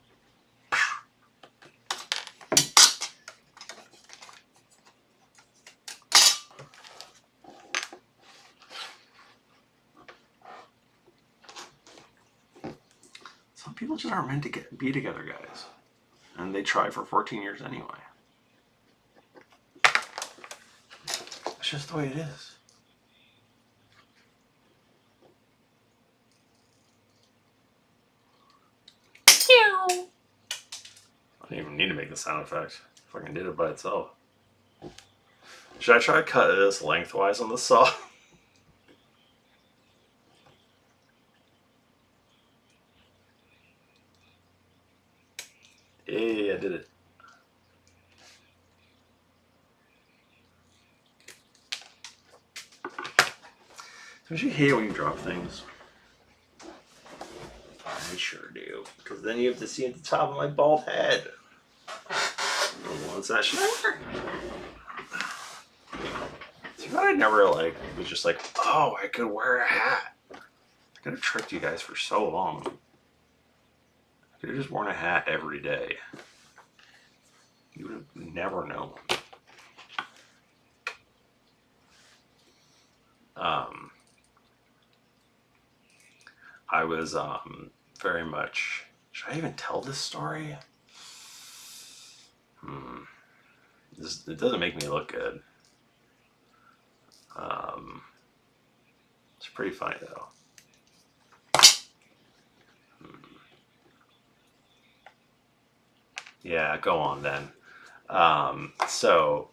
Some people just aren't meant to be together, guys. And they try for 14 years anyway. It's just the way it is. I don't even need to make the sound effect. Fucking did it by itself. Should I try to cut this lengthwise on the saw? Hey, I did it. Don't you hate when you drop things? I sure do. Because then you have to see at the top of my bald head. Once that shit work. See, what I never like was just like, oh, I could wear a hat. I could have tricked you guys for so long. I could have just worn a hat every day. You would have never known. I was very much. Should I even tell this story? It doesn't make me look good. It's pretty funny though. Yeah, go on then. So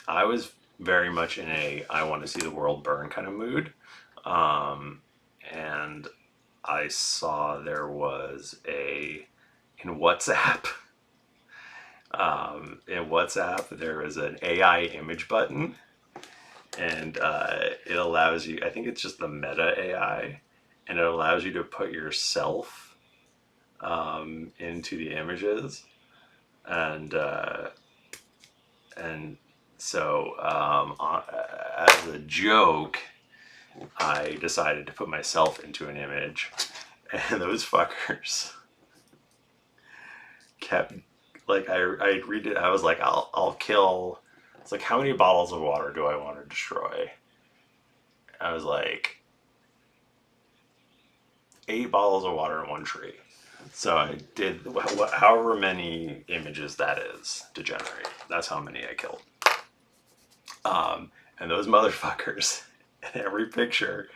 I was very much in a I want to see the world burn kind of mood. And I saw there was in WhatsApp. In WhatsApp, there is an AI image button, and it allows you. I think it's just the Meta AI, and it allows you to put yourself into the images, and so as a joke, I decided to put myself into an image, and those fuckers kept like I read it. I was like, I'll kill. It's like, how many bottles of water do I want to destroy? I was like, 8 bottles of water in one tree. So I did however many images that is to generate. That's how many I killed. And those motherfuckers in every picture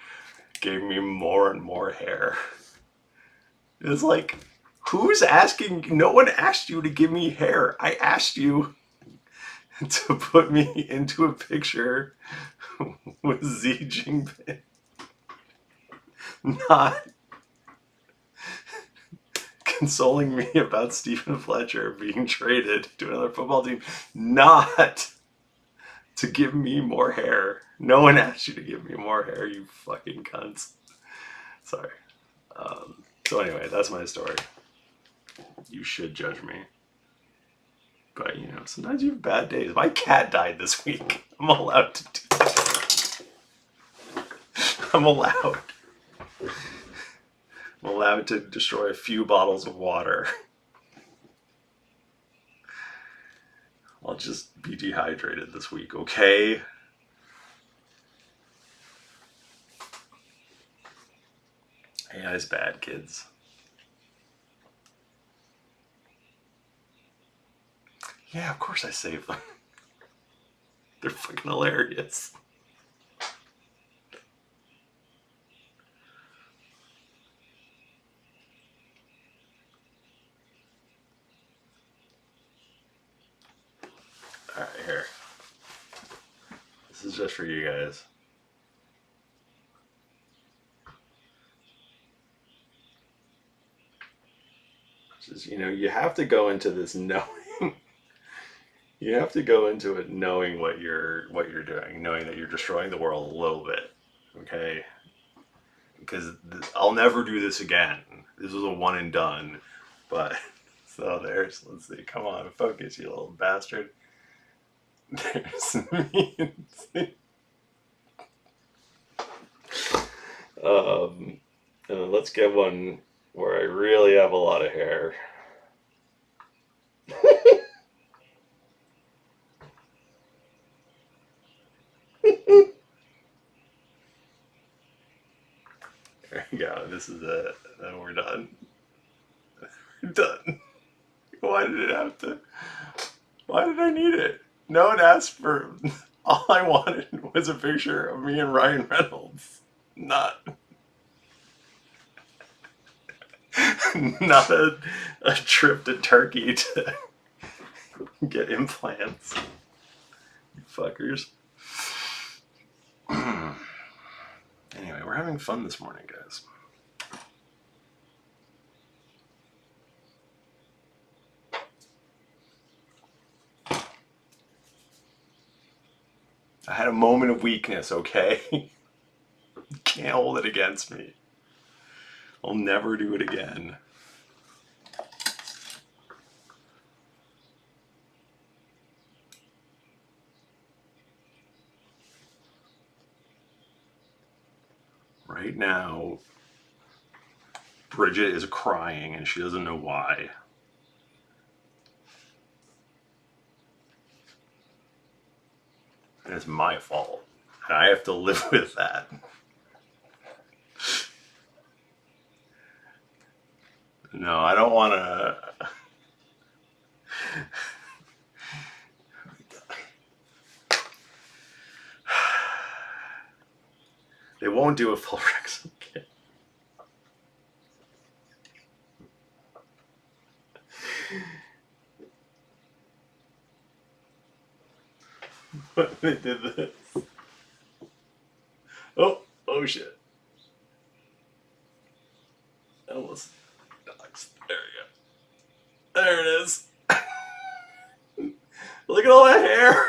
gave me more and more hair. It was like, who's asking? No one asked you to give me hair. I asked you to put me into a picture with Xi Jinping. Not consoling me about Stephen Fletcher being traded to another football team. Not to give me more hair. No one asked you to give me more hair, you fucking cunts. Sorry. So anyway, that's my story. You should judge me. But, you know, sometimes you have bad days. My cat died this week. I'm allowed to do that. I'm allowed. I'm allowed to destroy a few bottles of water. I'll just be dehydrated this week, okay? AI's bad, kids. Yeah, of course I saved them. They're fucking hilarious. Alright, here. This is just for you guys. Just, you know, you have to go into this knowing. You have to go into it knowing what you're doing, knowing that you're destroying the world a little bit, okay? Because I'll never do this again. This was a one and done, but so let's see. Come on, focus, you little bastard. There's me. And then let's get one where I really have a lot of hair. There you go. This is it. Then we're done. We're done. Why did it have to? Why did I need it? No one asked for. All I wanted was a picture of me and Ryan Reynolds. Not a trip to Turkey to get implants. You fuckers. Anyway, we're having fun this morning, guys. I had a moment of weakness, okay? You can't hold it against me. I'll never do it again. Right now, Bridget is crying and she doesn't know why. And it's my fault. And I have to live with that. No, I don't want to. They won't do a full Wrexham kit. But they did this. Oh shit. Almost dogs. There we go. There it is. Look at all that hair.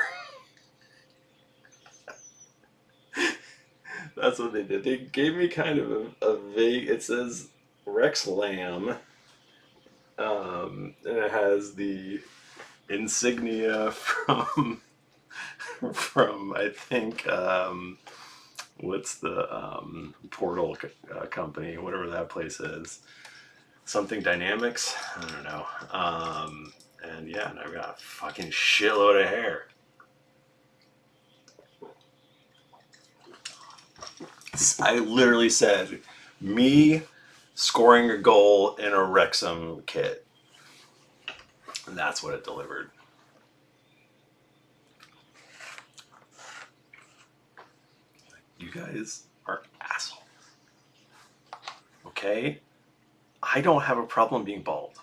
That's what they did. They gave me kind of a vague. It says Rex Lamb, and it has the insignia from I think what's the portal company, whatever that place is, something Dynamics. I don't know. And yeah, and I've got a fucking shitload of hair. I literally said, me scoring a goal in a Wrexham kit. And that's what it delivered. You guys are assholes. Okay? I don't have a problem being bald.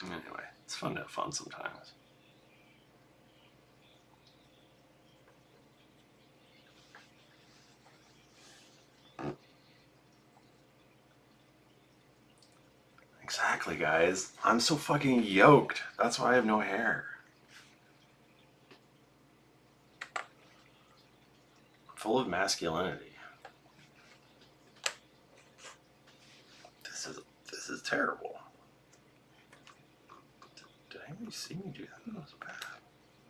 Anyway, it's fun to have fun sometimes. Exactly, guys. I'm so fucking yoked. That's why I have no hair. Full of masculinity. This is terrible. Did anybody see me do that? That was bad.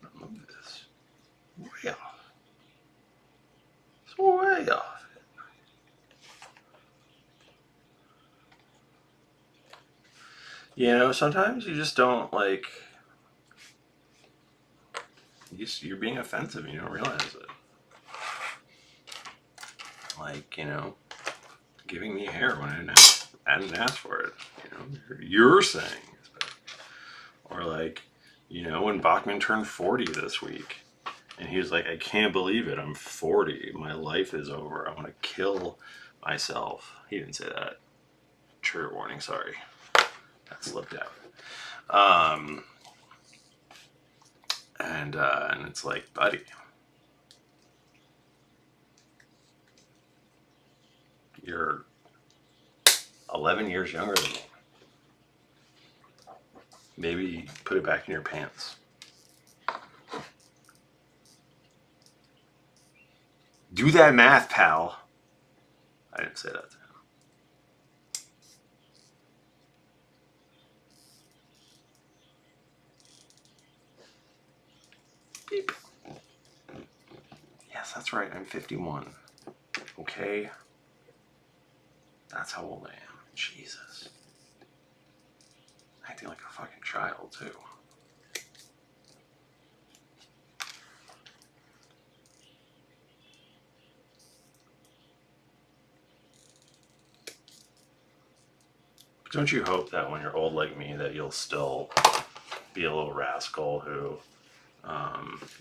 I'll move this. Way off. It's way off. You know, sometimes you just don't like. You're being offensive and you don't realize it. Like, you know, giving me hair when I didn't ask for it. You know, you're saying it's bad. Or like, you know, when Bachman turned 40 this week, and he was like, I can't believe it. I'm 40. My life is over. I want to kill myself. He didn't say that. Trigger warning, sorry. That slipped out. And it's like, buddy, you're 11 years younger than me. Maybe put it back in your pants. Do that math, pal. I didn't say that to him. Beep. Yes, that's right. I'm 51. Okay? That's how old I am. Jesus. Acting like a fucking child, too. But don't you hope that when you're old like me that you'll still be a little rascal who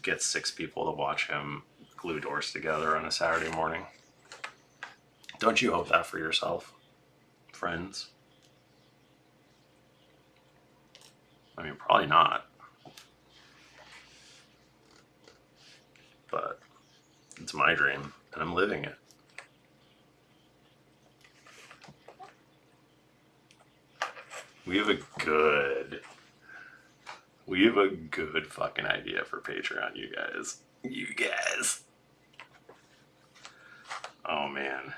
gets 6 people to watch him glue doors together on a Saturday morning? Don't you hope that for yourself, friends? I mean, probably not. But it's my dream, and I'm living it. We have a good fucking idea for Patreon, you guys. You guys. Oh man.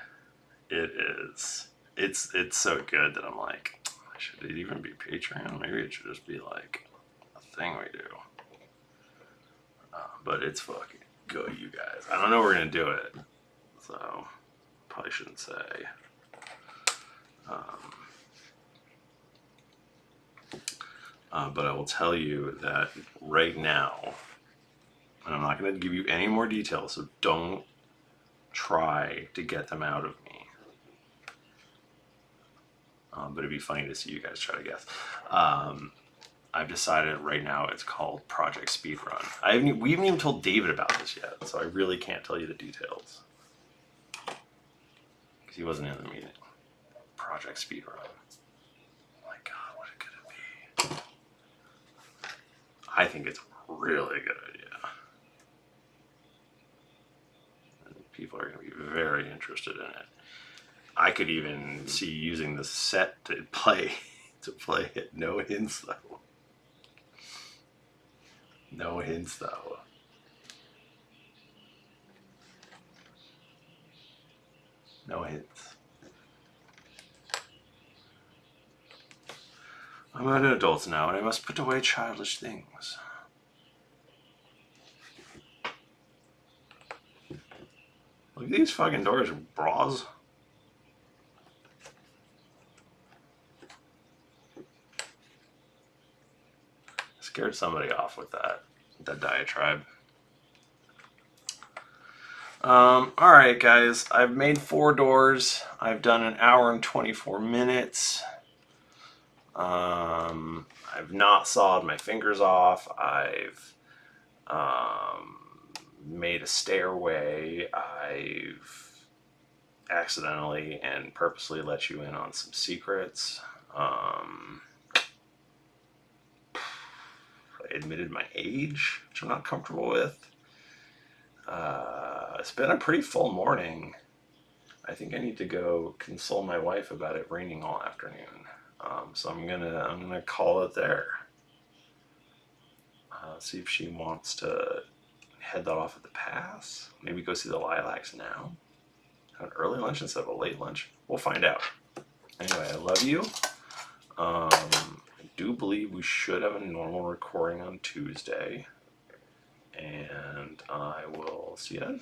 It is. It's so good that I'm like, should it even be Patreon? Maybe it should just be like a thing we do. But it's fucking good, you guys. I don't know we're gonna do it, so probably shouldn't say. But I will tell you that right now, and I'm not going to give you any more details, so don't try to get them out of me. But it'd be funny to see you guys try to guess. I've decided right now it's called Project Speedrun. We haven't even told David about this yet, so I really can't tell you the details. Because he wasn't in the meeting. Project Speedrun. Oh my god, what could it be? I think it's a really good idea. And people are going to be very interested in it. I could even see using the set to play it. No hints though. No hints though. No hints. I'm an adult now and I must put away childish things. Look at these fucking doors, bras. Scared somebody off with that diatribe. Alright guys, I've made 4 doors. I've done an hour and 24 minutes. I've not sawed my fingers off. I've made a stairway. I've accidentally and purposely let you in on some secrets. I admitted my age, which I'm not comfortable with. It's been a pretty full morning. I think I need to go console my wife about it raining all afternoon. So I'm gonna call it there. See if she wants to head that off at the pass. Maybe go see the lilacs now. Have an early lunch instead of a late lunch. We'll find out. Anyway, I love you. I do believe we should have a normal recording on Tuesday. And I will see you then.